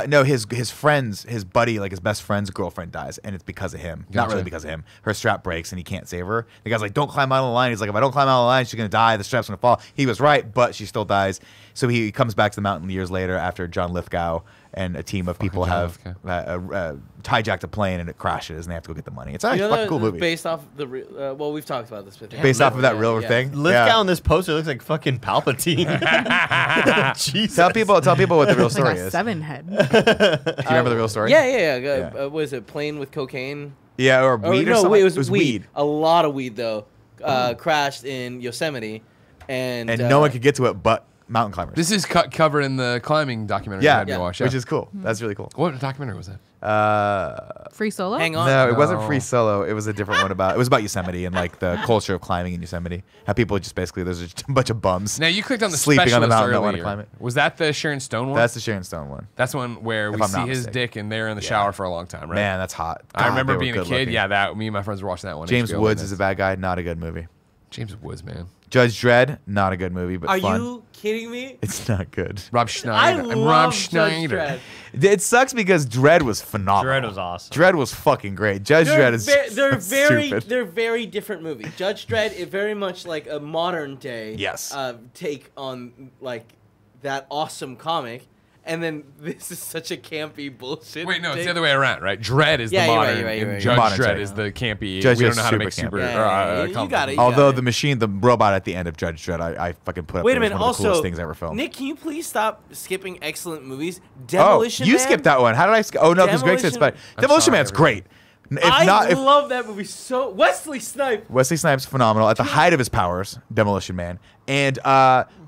No, his his buddy, like his best friend's girlfriend dies, and it's because of him. Not Gotcha. really because of him. Her strap breaks, and he can't save her. The guy's like, "Don't climb out of the line." He's like, "If I don't climb out of the line, she's gonna die. The strap's gonna fall." He was right, but she still dies. So he comes back to the mountain years later after John Lithgow, and a team of people have hijacked a plane and it crashes and they have to go get the money. It's actually a fucking cool movie. Based off the well, we've talked about this. But Based off of that real thing. Lithgow on this poster looks like fucking Palpatine. Jesus. Tell people what the real story is. 7 head. Do you remember the real story? Yeah. Was it plane with cocaine? Yeah, or weed or no, something? wait, it was weed. A lot of weed though. Crashed in Yosemite, and no one could get to it but mountain climbers. This is covered in the climbing documentary. I had to watch, which is cool. That's really cool. What documentary was that? Free Solo? Hang on. No, it wasn't Free Solo. It was a different one it was about Yosemite and like the culture of climbing in Yosemite. How people just basically there's a bunch of bums. Now you clicked on the sleeping on the Specialist mountain, don't want to earlier. climb it. Was that the Sharon Stone one? That's the Sharon Stone one. That's the one where If we I'm see not his mistaken. dick and they're in the shower for a long time, right? Man, that's hot. I remember they were being a good kid. looking. Yeah, that me and my friends were watching that one. James HBO Woods on is a this. bad guy. Not a good movie. James Woods, man. Judge Dredd, not a good movie, but Are fun. you kidding me? It's not good. Rob I Schneider. I'm Rob love Judge Schneider. Dredd. It sucks because Dredd was phenomenal. Dredd was awesome. Dredd was fucking great. Judge Dredd is stupid. They're very different movies. Judge Dredd is very much like a modern day take on like that awesome comic, and then this is such a campy bullshit. Wait, no, it's thing. the other way around, right? Dredd is Yeah, the you're right, modern, you're right, you're and right. Judge Modern Dredd take. is the campy. Judge we don't Dredd's know how to super make super. campy. You comedy. got it. Although the machine, the robot at the end of Judge Dredd, I fucking put up Wait a there as minute. one of the Also, coolest things ever filmed. Nick, can you please stop skipping excellent movies? Oh, Demolition you Man? skipped that one. How did I skip? Oh, no, because Greg said it's bad. Demolition- Demolition sorry, Man's great. I love that movie so. Wesley Snipes. Wesley Snipes, phenomenal at the height of his powers, Demolition Man. And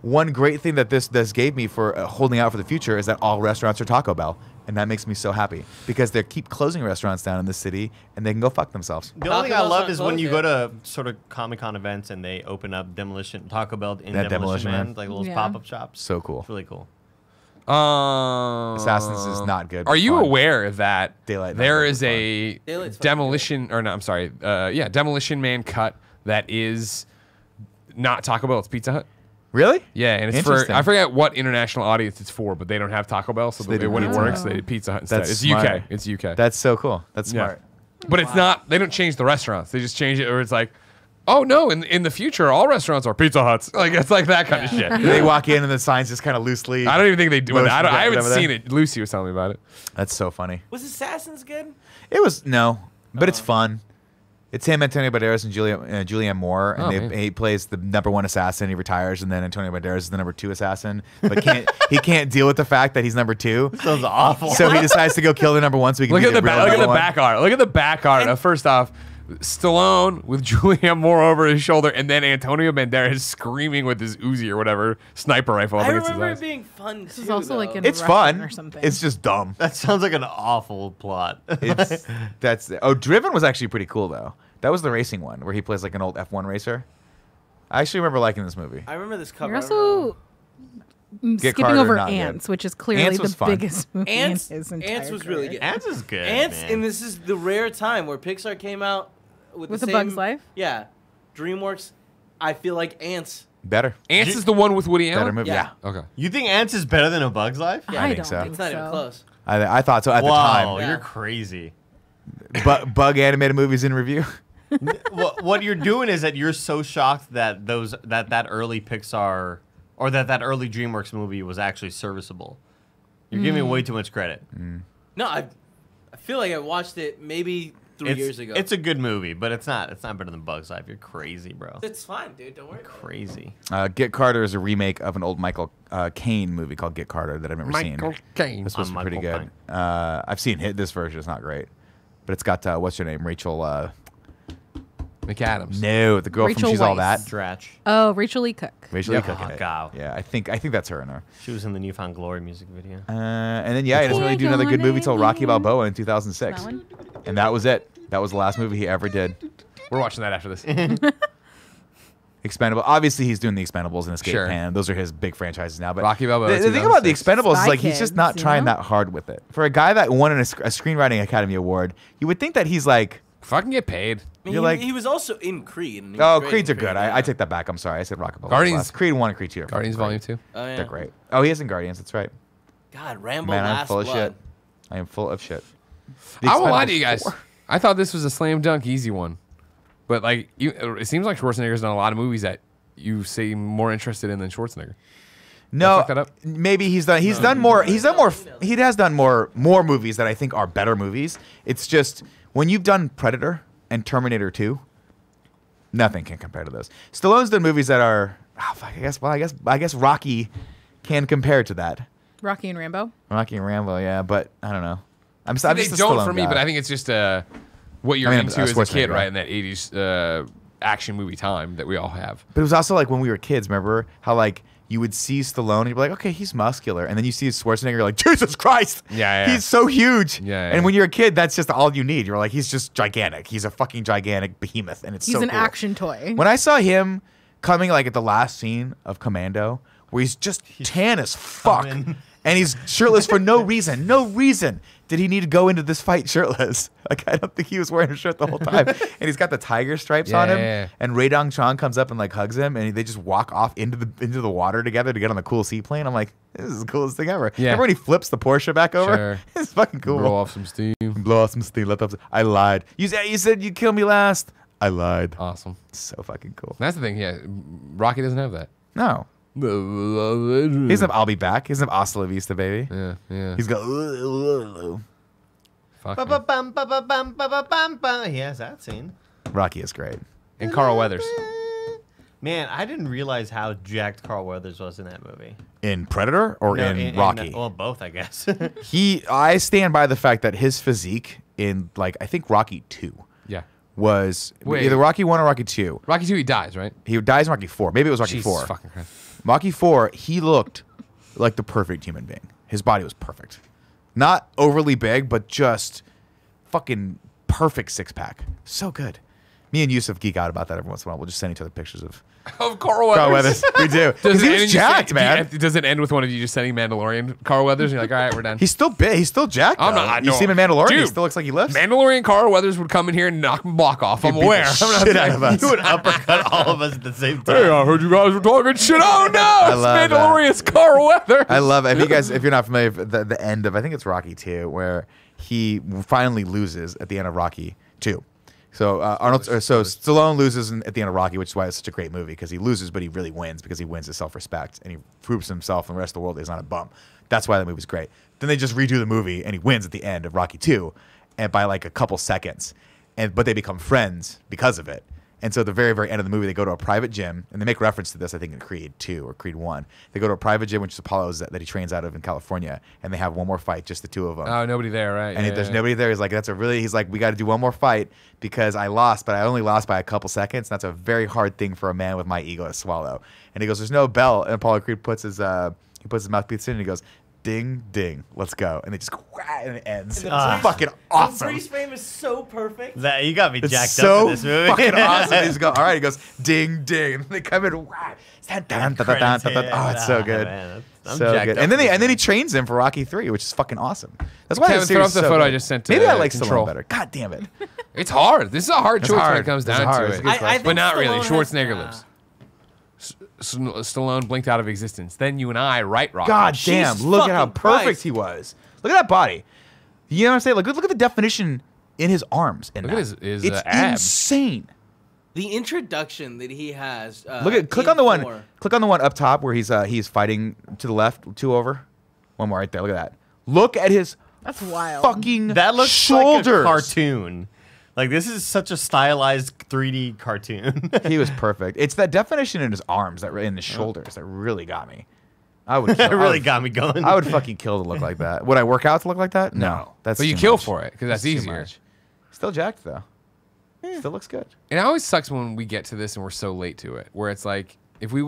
one great thing that this gave me for holding out for the future is that all restaurants are Taco Bell, and that makes me so happy because they keep closing restaurants down in the city, and they can go fuck themselves. The only thing I Taco Bell's love not is when closed you yet. go to sort of Comic-Con events and they open up Taco Bell in That Demolition Demolition Man, Man. like little Yeah. pop-up shops. So cool. It's really cool. Assassins is not good. Are but you fun. aware that Daylight there Night is a Daylight's fucking Demolition, or no, I'm sorry, Demolition Man cut that is not Taco Bell, it's Pizza Hut? Really? Yeah, and it's for, Interesting. I forget what international audience it's for, but they don't have Taco Bell, so So they it do wouldn't Pizza work, Hut. so they did Pizza Hut instead. That's It's smart. UK. It's UK. That's so cool. That's Yeah. smart. But it's not, they don't change the restaurants. They just change it, or it's like, oh no, in the future, all restaurants are Pizza Huts. Like, it's like that kind of shit. They walk in and the signs just kind of loosely. I don't even think they do Motion that. I haven't whatever seen that- it. Lucy was telling me about it. That's so funny. Was Assassins good? It was but it's fun. It's him, Antonio Banderas, and Julianne Moore, and Oh, man. he plays the #1 assassin. He retires, and then Antonio Banderas is the #2 assassin, but he can't deal with the fact that he's #2. Sounds awful. So he decides to go kill the #1 so he can Look be at the real look at the #1. back art. Look at the back art. First off, Stallone with Julianne Moore over his shoulder, and then Antonio Banderas screaming with his Uzi or whatever sniper rifle. I up against his remember it eyes. being fun This is too, also like though. in It's Russian fun. or something. It's just dumb. That sounds like an awful plot. Driven was actually pretty cool though. That was the racing one where he plays like an old F1 racer. I actually remember liking this movie. I remember this cover. You're also Get skipping Carter, over not good. Ants, which is clearly Ants the was fun. biggest movie Ants. in his entire Ants was really career. good. Ants is good. Ants, man. and this is the rare time where Pixar came out with With the A same, Bug's Life? Yeah, DreamWorks. I feel like Ants. Better. Ants is the one with Woody Better Allen. movie. Yeah. Yeah. Okay. You think Ants is better than A Bug's Life? I think don't so. think It's not even so. close. I thought so at the Wow, time. Yeah. you're crazy. Bug animated movies in review. What you're doing is that you're so shocked that that early Pixar or that early DreamWorks movie was actually serviceable. You're giving it way too much credit. No, I feel like I watched it maybe 3 years ago. It's a good movie, but it's not better than Bug's Life. You're crazy, bro. It's fine, dude. Don't worry. about it. Crazy. Get Carter is a remake of an old Michael Caine movie called Get Carter that I've never seen. Michael Caine. This was I'm pretty Michael good. I've seen this version. It's not great, but it's got what's her name? Rachel. McAdams. No, the girl Rachel from She's All Weisz. That. Dratch. Oh, Rachel Lee Cook. Rachel Yep. Lee Cook in Oh, it. God. Yeah, I think that's her in there. She was in the Newfound Glory music video. And then he doesn't really do another good movie till Rocky Balboa in 2006, That one? and that was it. That was the last movie he ever did. We're watching that after this. Expendable. Obviously, he's doing the Expendables and Escape Sure. Pan. Those are his big franchises now. But Rocky Balboa, The thing about the 2006. Expendables is Spy like he's just Kids, not you trying know? that hard with it. For a guy that won a Screenwriting Academy Award, you would think that he's like, Fucking get paid. I mean, You're like- he was also in Creed. And he was oh, great Creeds in are good. Creed, I take that back. I'm sorry. I said Rocky Balboa. Guardians- Last. Creed 1 and Creed 2. are Guardians fucking Volume great. 2. Oh, yeah. They're great. Oh, he is in Guardians. That's right. God, Rambo Man, I'm Last full of Blood. shit. I am full of shit. The I won't lie to Expendables you guys. 4. I thought this was a slam dunk easy one, but like it seems like Schwarzenegger's done a lot of movies that you seem more interested in than Schwarzenegger. No, fuck that up? maybe he has done more movies that I think are better movies. It's just when you've done Predator and Terminator 2, nothing can compare to those. Stallone's done movies that are I guess Rocky can compare to that. Rocky and Rambo. Rocky and Rambo, yeah, but I don't know. I'm They just a don't Stallone for me, guy. but I think it's just what you're I mean, into as a kid, Schwarzenegger. right? In that 80s action movie time that we all have. But it was also like when we were kids, remember how like you would see Stallone and you'd be like, okay, he's muscular. And then you see Schwarzenegger, you're like, Jesus Christ. Yeah. He's so huge. Yeah. And when you're a kid, that's just all you need. You're like, he's just gigantic. He's a fucking gigantic behemoth. And it's He's so an cool. action toy. When I saw him coming like at the last scene of Commando, where he's just tan as fuck. coming. And he's shirtless for no reason. No reason did he need to go into this fight shirtless. Like, I don't think he was wearing a shirt the whole time. And he's got the tiger stripes on him. Yeah. And Ray Dong Chong comes up and like hugs him, and they just walk off into the water together to get on the cool seaplane. I'm like, this is the coolest thing ever. Yeah. Remember when he flips the Porsche back over? Sure. It's fucking cool. Blow off some steam. Blow off some steam. Let up. I lied. You said you'd kill me last. I lied. Awesome. So fucking cool. That's the thing. Yeah, Rocky doesn't have that. No. He doesn't have I'll be back. He doesn't have Hasta La Vista, baby. Yeah. He's got. Fuck me. Ba-ba-bum, ba-ba-bum, ba-ba-bum, ba. He has that scene. Rocky is great. And Carl Weathers. Man, I didn't realize how jacked Carl Weathers was in that movie. In Predator or in Rocky? Well, both, I guess. I stand by the fact that his physique in like I think Rocky 2 Yeah. was Wait. either Rocky 1 or Rocky 2. Rocky 2, he dies, right? He dies in Rocky 4. Maybe it was Rocky Jesus 4. fucking Christ. Rocky 4, he looked like the perfect human being. His body was perfect. Not overly big, but just fucking perfect six-pack. So good. Me and Yusuf geek out about that every once in a while. We'll just send each other pictures of Of Carl Weathers. Carl Weathers. We do. Because he was jacked, man. Does it end with one of you just sending Mandalorian Carl Weathers? And you're like, all right, we're done. He's still big. He's still jacked. I'm though. not- You no. see him in Mandalorian? He Dude, still looks like he lifts. Mandalorian Carl Weathers would come in here and knock my block off. I'm He'd beat aware. the I'm not shit out of us. You would uppercut all of us at the same time. Hey, I heard you guys were talking shit. Oh no, it's love that. Mandalorian's Carl Weathers. I love if you're not familiar with the end of I think it's Rocky 2 where he finally loses at the end of Rocky 2. So Stallone loses at the end of Rocky, which is why it's such a great movie because he loses, but he really wins because he wins his self-respect and he proves himself and the rest of the world that he's not a bum. That's why the movie's great. Then they just redo the movie and he wins at the end of Rocky 2, and by like a couple seconds, but they become friends because of it. And so at the very, very end of the movie, they go to a private gym, and they make reference to this, I think, in Creed 2 or Creed 1. They go to a private gym, which is Apollo's that he trains out of in California, and they have one more fight, just the two of them. Oh, nobody there, right? And there's nobody there. He's like, he's like, we got to do one more fight because I lost, but I only lost by a couple seconds. That's a very hard thing for a man with my ego to swallow. And he goes, there's no bell. And Apollo Creed puts his mouthpiece in, and he goes, ding, ding, let's go. And they just go, wah, and it ends. It's fucking awesome. The freeze frame is so perfect. That you got me It's jacked so up in this movie. fucking awesome. They just go, all right. He goes, ding, ding. And they come in, wah. Oh, it's so good. Man, I'm So jacked good. up And then for he this trains him for Rocky 3, which is fucking awesome. That's why Kevin, the throw series up the is so photo I good. just sent to Maybe I like Control. Stallone better. God damn it. It's hard. This is a hard It's choice when hard. it comes This is down hard. to It's it. a good question. But not Stallone really. has- Schwarzenegger lives. Stallone blinked out of existence. Then you and I write Rocky. God damn. Jesus Look at how fucking perfect Christ. he was. Look at that body. You know what I'm saying? Like, look at the definition in his arms. Look at his it's abs. insane. The introduction that he has. Click on the one up top where he's fighting to the left, 2 over. One more right there. Look at that. Look at his That's wild. fucking That looks shoulders. like a cartoon. Like this is such a stylized 3D cartoon. He was perfect. It's that definition in his arms, in his shoulders, that really got me. I would. It really got me going. I would fucking kill to look like that. Would I work out to look like that? No. That's But you too kill much. for it because that's Too easier. much. Still jacked though. Still looks good. It always sucks when we get to this and we're so late to it. Where it's like, if we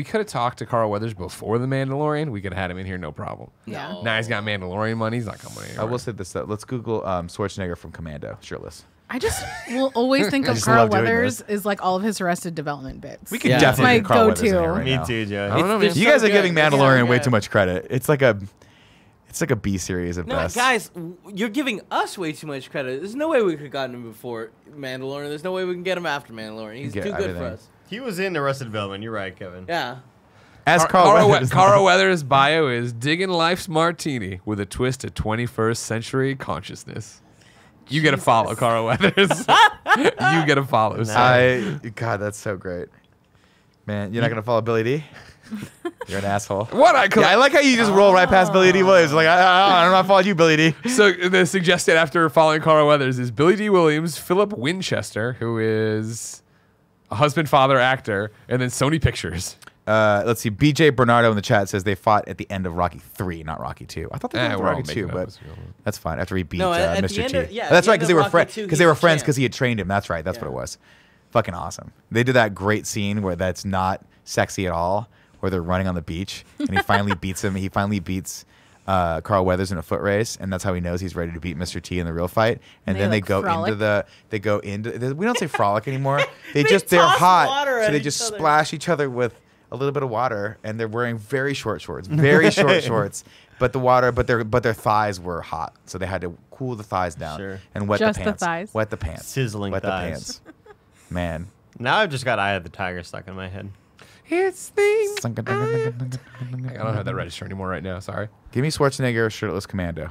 could have talked to Carl Weathers before the Mandalorian, we could have had him in here no problem. Yeah. Now he's got Mandalorian money. He's not coming in. I will say this though. Let's Google Schwarzenegger from Commando shirtless. I just will always think of just Carl love doing Weathers this. as like all of his Arrested Development bits. We could Yeah. definitely That's get Carl my Weathers in here go-to. right Me now. too, Joey. I don't know, man. You guys are giving They're so Mandalorian way good. too much credit. It's like a B series at No, best. guys, you're giving us way too much credit. There's no way we could have gotten him before Mandalorian. There's no way we can get him after Mandalorian. He's Get too good for everything. us. He was in Arrested Development. You're right, Kevin. Yeah. As Carl Weathers. Carl Weathers' bio is digging life's martini with a twist of 21st century consciousness. You get to follow Carl Weathers. You get to follow. God, that's so great. Man, you're not gonna follow Billy D? You're an asshole. What I like how you just roll right past Billy D. Williams. Like, I'm not following you, Billy D. So the suggested after following Carl Weathers is Billy D. Williams, Philip Winchester, who is a husband, father, actor, and then Sony Pictures. Let's see. BJ Bernardo in the chat says they fought at the end of Rocky 3, not Rocky 2. I thought they fought we're Rocky 2, but that's fine. After he beat at the Mr. end T. of- yeah, at That's the right, end because of they were Rocky friends. 2, Because he's they were the friends champ. because he had trained him. That's right. That's what it was. Fucking awesome. They did that great scene where that's not sexy at all, where they're running on the beach, and he finally beats him. He finally beats Carl Weathers in a foot race, and that's how he knows he's ready to beat Mr. T in the real fight. And They, then like, frolic? we don't say frolic anymore. They're toss hot, water so at they each just other. splash each other with a little bit of water, and they're wearing very short shorts, very short shorts. But their thighs were hot, so they had to cool the thighs down Sure. and wet Just the the pants. thighs? Wet the pants. Sizzling wet thighs. the pants. Man. Now I've just got Eye of the Tiger stuck in my head. It's things. I Give don't have that register anymore right now. Sorry. me Schwarzenegger shirtless commando.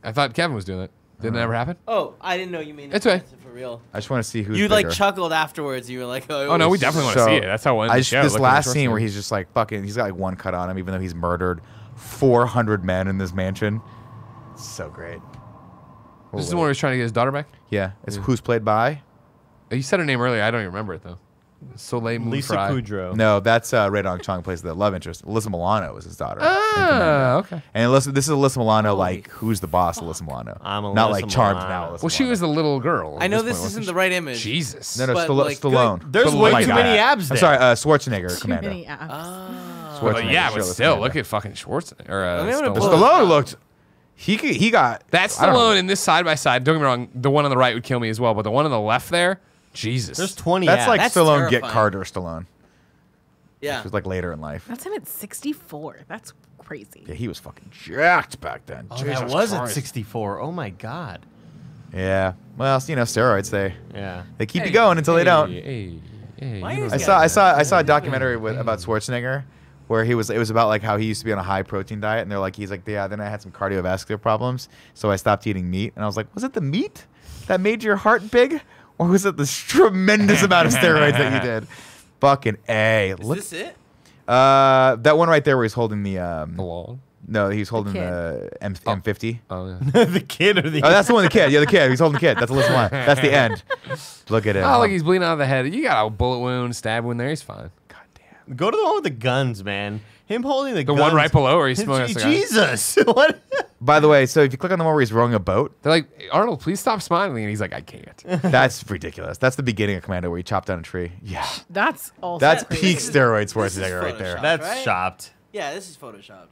I thought Kevin was doing it. Didn't it ever happen? Oh, I didn't know you mean It's okay. for real. I just want to see who's You like bigger. chuckled afterwards. You were like, Oh no, we definitely want to So, see it. That's how it ends the show. this looking last at scene where Schwarzenegger. he's just like fucking, he's got like one cut on him, even though he's murdered 400 men in this mansion. It's so great. This is the one where he's trying to get his daughter back. Yeah, it's who's played by? You said her name earlier. I don't even remember it though. Soleil Moon Lisa Frye. Kudrow. No, that's Ray Dong Chong plays the love interest. Alyssa Milano is his daughter. in Ah, Commando. okay. And this is Alyssa Milano, like who's the boss? Alyssa Milano. I'm not Alyssa like charmed Milano. now. Alyssa Well, she Milano. was the little girl. I know at this point, isn't wasn't the she? right image. Jesus. No, but, Stallone. like, Stallone. There's But way like too that. many abs I'm there. sorry, Schwarzenegger, Too Commando. many abs. But yeah, but shirtless still, Commando. look at fucking Schwarzenegger. Or, I'm gonna Stallone. pull- Stallone looked. He got. That's I don't know. Stallone in this side by side. Don't get me wrong. The one on the right would kill me as well, but the one on the left there, Jesus. There's 20 That's abs. like That's Stallone get terrifying. Carter Stallone. Yeah. It was like later in life. That's him at 64. That's crazy. Yeah, he was fucking jacked back then. Oh, Jesus that was at Christ. 64. Oh my god. Yeah. Well, steroids Yeah. they keep you going until they don't. Hey. Why you is know- he- I saw a documentary about Schwarzenegger where it was about like how he used to be on a high protein diet, and he's like, yeah, then I had some cardiovascular problems, so I stopped eating meat. And I was like, was it the meat that made your heart big, or was it this tremendous amount of steroids that you did? Fucking A. Is this it? That one right there where he's holding the Belong. no, he's holding kid. the M50. Oh, yeah. The kid or the Oh, that's the one, the kid. Yeah, the kid. He's holding the kid. That's Alyssa Milano. That's the end. Look at him. Oh, look, he's bleeding out of the head. You got a bullet wound, stab wound there. He's fine. God damn. Go to the one with the guns, man. Him holding the The guns. one right below where he's smoking a cigar. Jesus. What? By the way, so if you click on the one where he's rowing a boat, They're like, Arnold, please stop smiling. And he's like, I can't. that's ridiculous. That's the beginning of Commando where he chopped down a tree. Yeah. That's also That's crazy. peak steroid This is Schwarzenegger right there. Photoshop. That's Right? shopped. Yeah, this is photoshopped.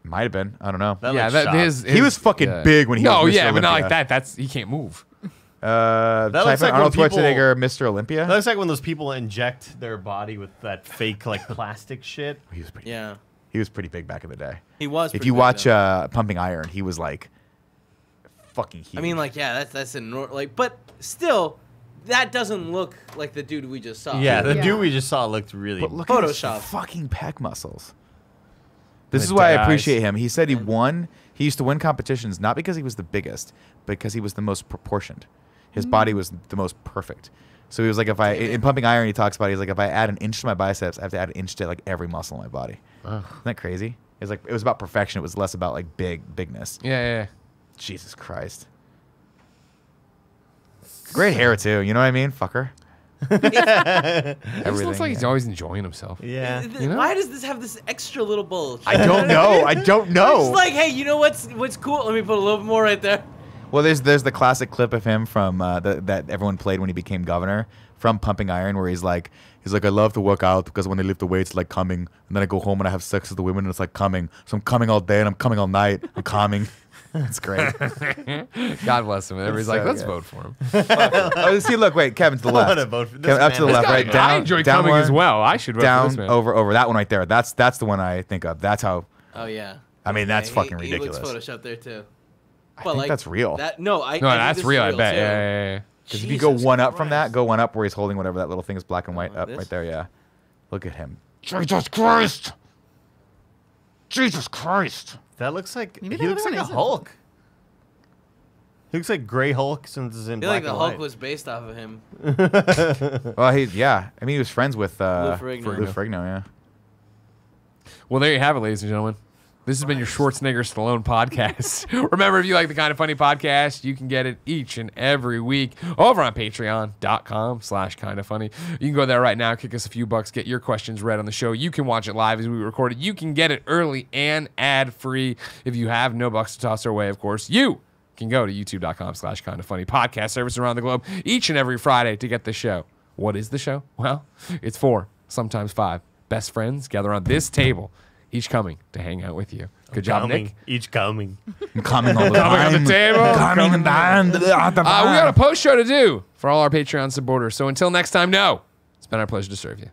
Might have been. I don't know. That yeah, looks that shocked. his, was fucking big when he no, was Mr. yeah, but not Olympia. like that. That's he can't move. looks Type in like Arnold when people- Schwarzenegger, Mr. Olympia. That looks like when those people inject their body with that fake like plastic shit. He was pretty. Yeah. He was pretty big back in the day. He was. If pretty you big, watch though. Pumping Iron, he was like fucking huge. I mean, like, yeah, that's like, but still, that doesn't look like the dude we just saw. Yeah, the Yeah. dude we just saw looked really. but look at his Photoshop. fucking pec muscles. This The is why I eyes. appreciate him. He said he won. He used to win competitions not because he was the biggest, but because he was the most proportioned. His body was the most perfect. So he was like, if I in Pumping Iron, he talks about he's like, if I add an inch to my biceps, I have to add an inch to like every muscle in my body. Isn't that crazy? It's like it was about perfection. It was less about like bigness. Yeah. Jesus Christ. Great hair too. You know what I mean? Fucker. He just Everything. looks like he's always enjoying himself. Yeah. You know? Why does this have this extra little bulge? I don't know. I don't know. It's like, hey, you know what's cool? Let me put a little bit more right there. Well, there's the classic clip of him from that everyone played when he became governor from Pumping Iron, where he's like, I love to work out because when they lift the weights, it's like coming, and then I go home and I have sex with the women, and it's like coming. So I'm coming all day and I'm coming all night. I'm calming. It's great. God bless him. And everybody's like, so let's good. vote for him. Oh, see, look, wait, Kevin to the I left. wanna vote for this Kevin, up to the man. left, right I down. enjoy down coming one, as well. I should vote for Down, this man. over that one right there. That's the one I think of. That's how. Oh yeah. I mean, that's Yeah, fucking He ridiculous. looks photoshopped there too. I think that's real. I No, think that's this is real. I bet. too. Yeah. Because if you go Jesus one up from that, Christ. go one up where he's holding whatever that little thing is, black and white, up this? right there. Yeah. Look at him. Jesus Christ. Jesus Christ. That looks like Maybe he the looks other like a one isn't. Hulk. He looks like Gray Hulk since it's in I feel black like the and Hulk white. was based off of him. Well, yeah. I mean, he was friends with Ferrigno. Lou Ferrigno, yeah. Well, there you have it, ladies and gentlemen. This has been your Schwarzenegger Stallone podcast. Remember, if you like the Kind of Funny podcast, you can get it each and every week over on patreon.com/kindoffunny. You can go there right now, kick us a few bucks, get your questions read on the show. You can watch it live as we record it. You can get it early and ad-free. If you have no bucks to toss our way, of course, you can go to youtube.com/kindoffunny podcast service around the globe each and every Friday to get the show. What is the show? Well, it's 4, sometimes 5 best friends gather on this table, each coming to hang out with you. Good job, Nick. Each coming. Coming all the time. On the table. Coming down. We got a post show to do for all our Patreon supporters. So until next time, it's been our pleasure to serve you.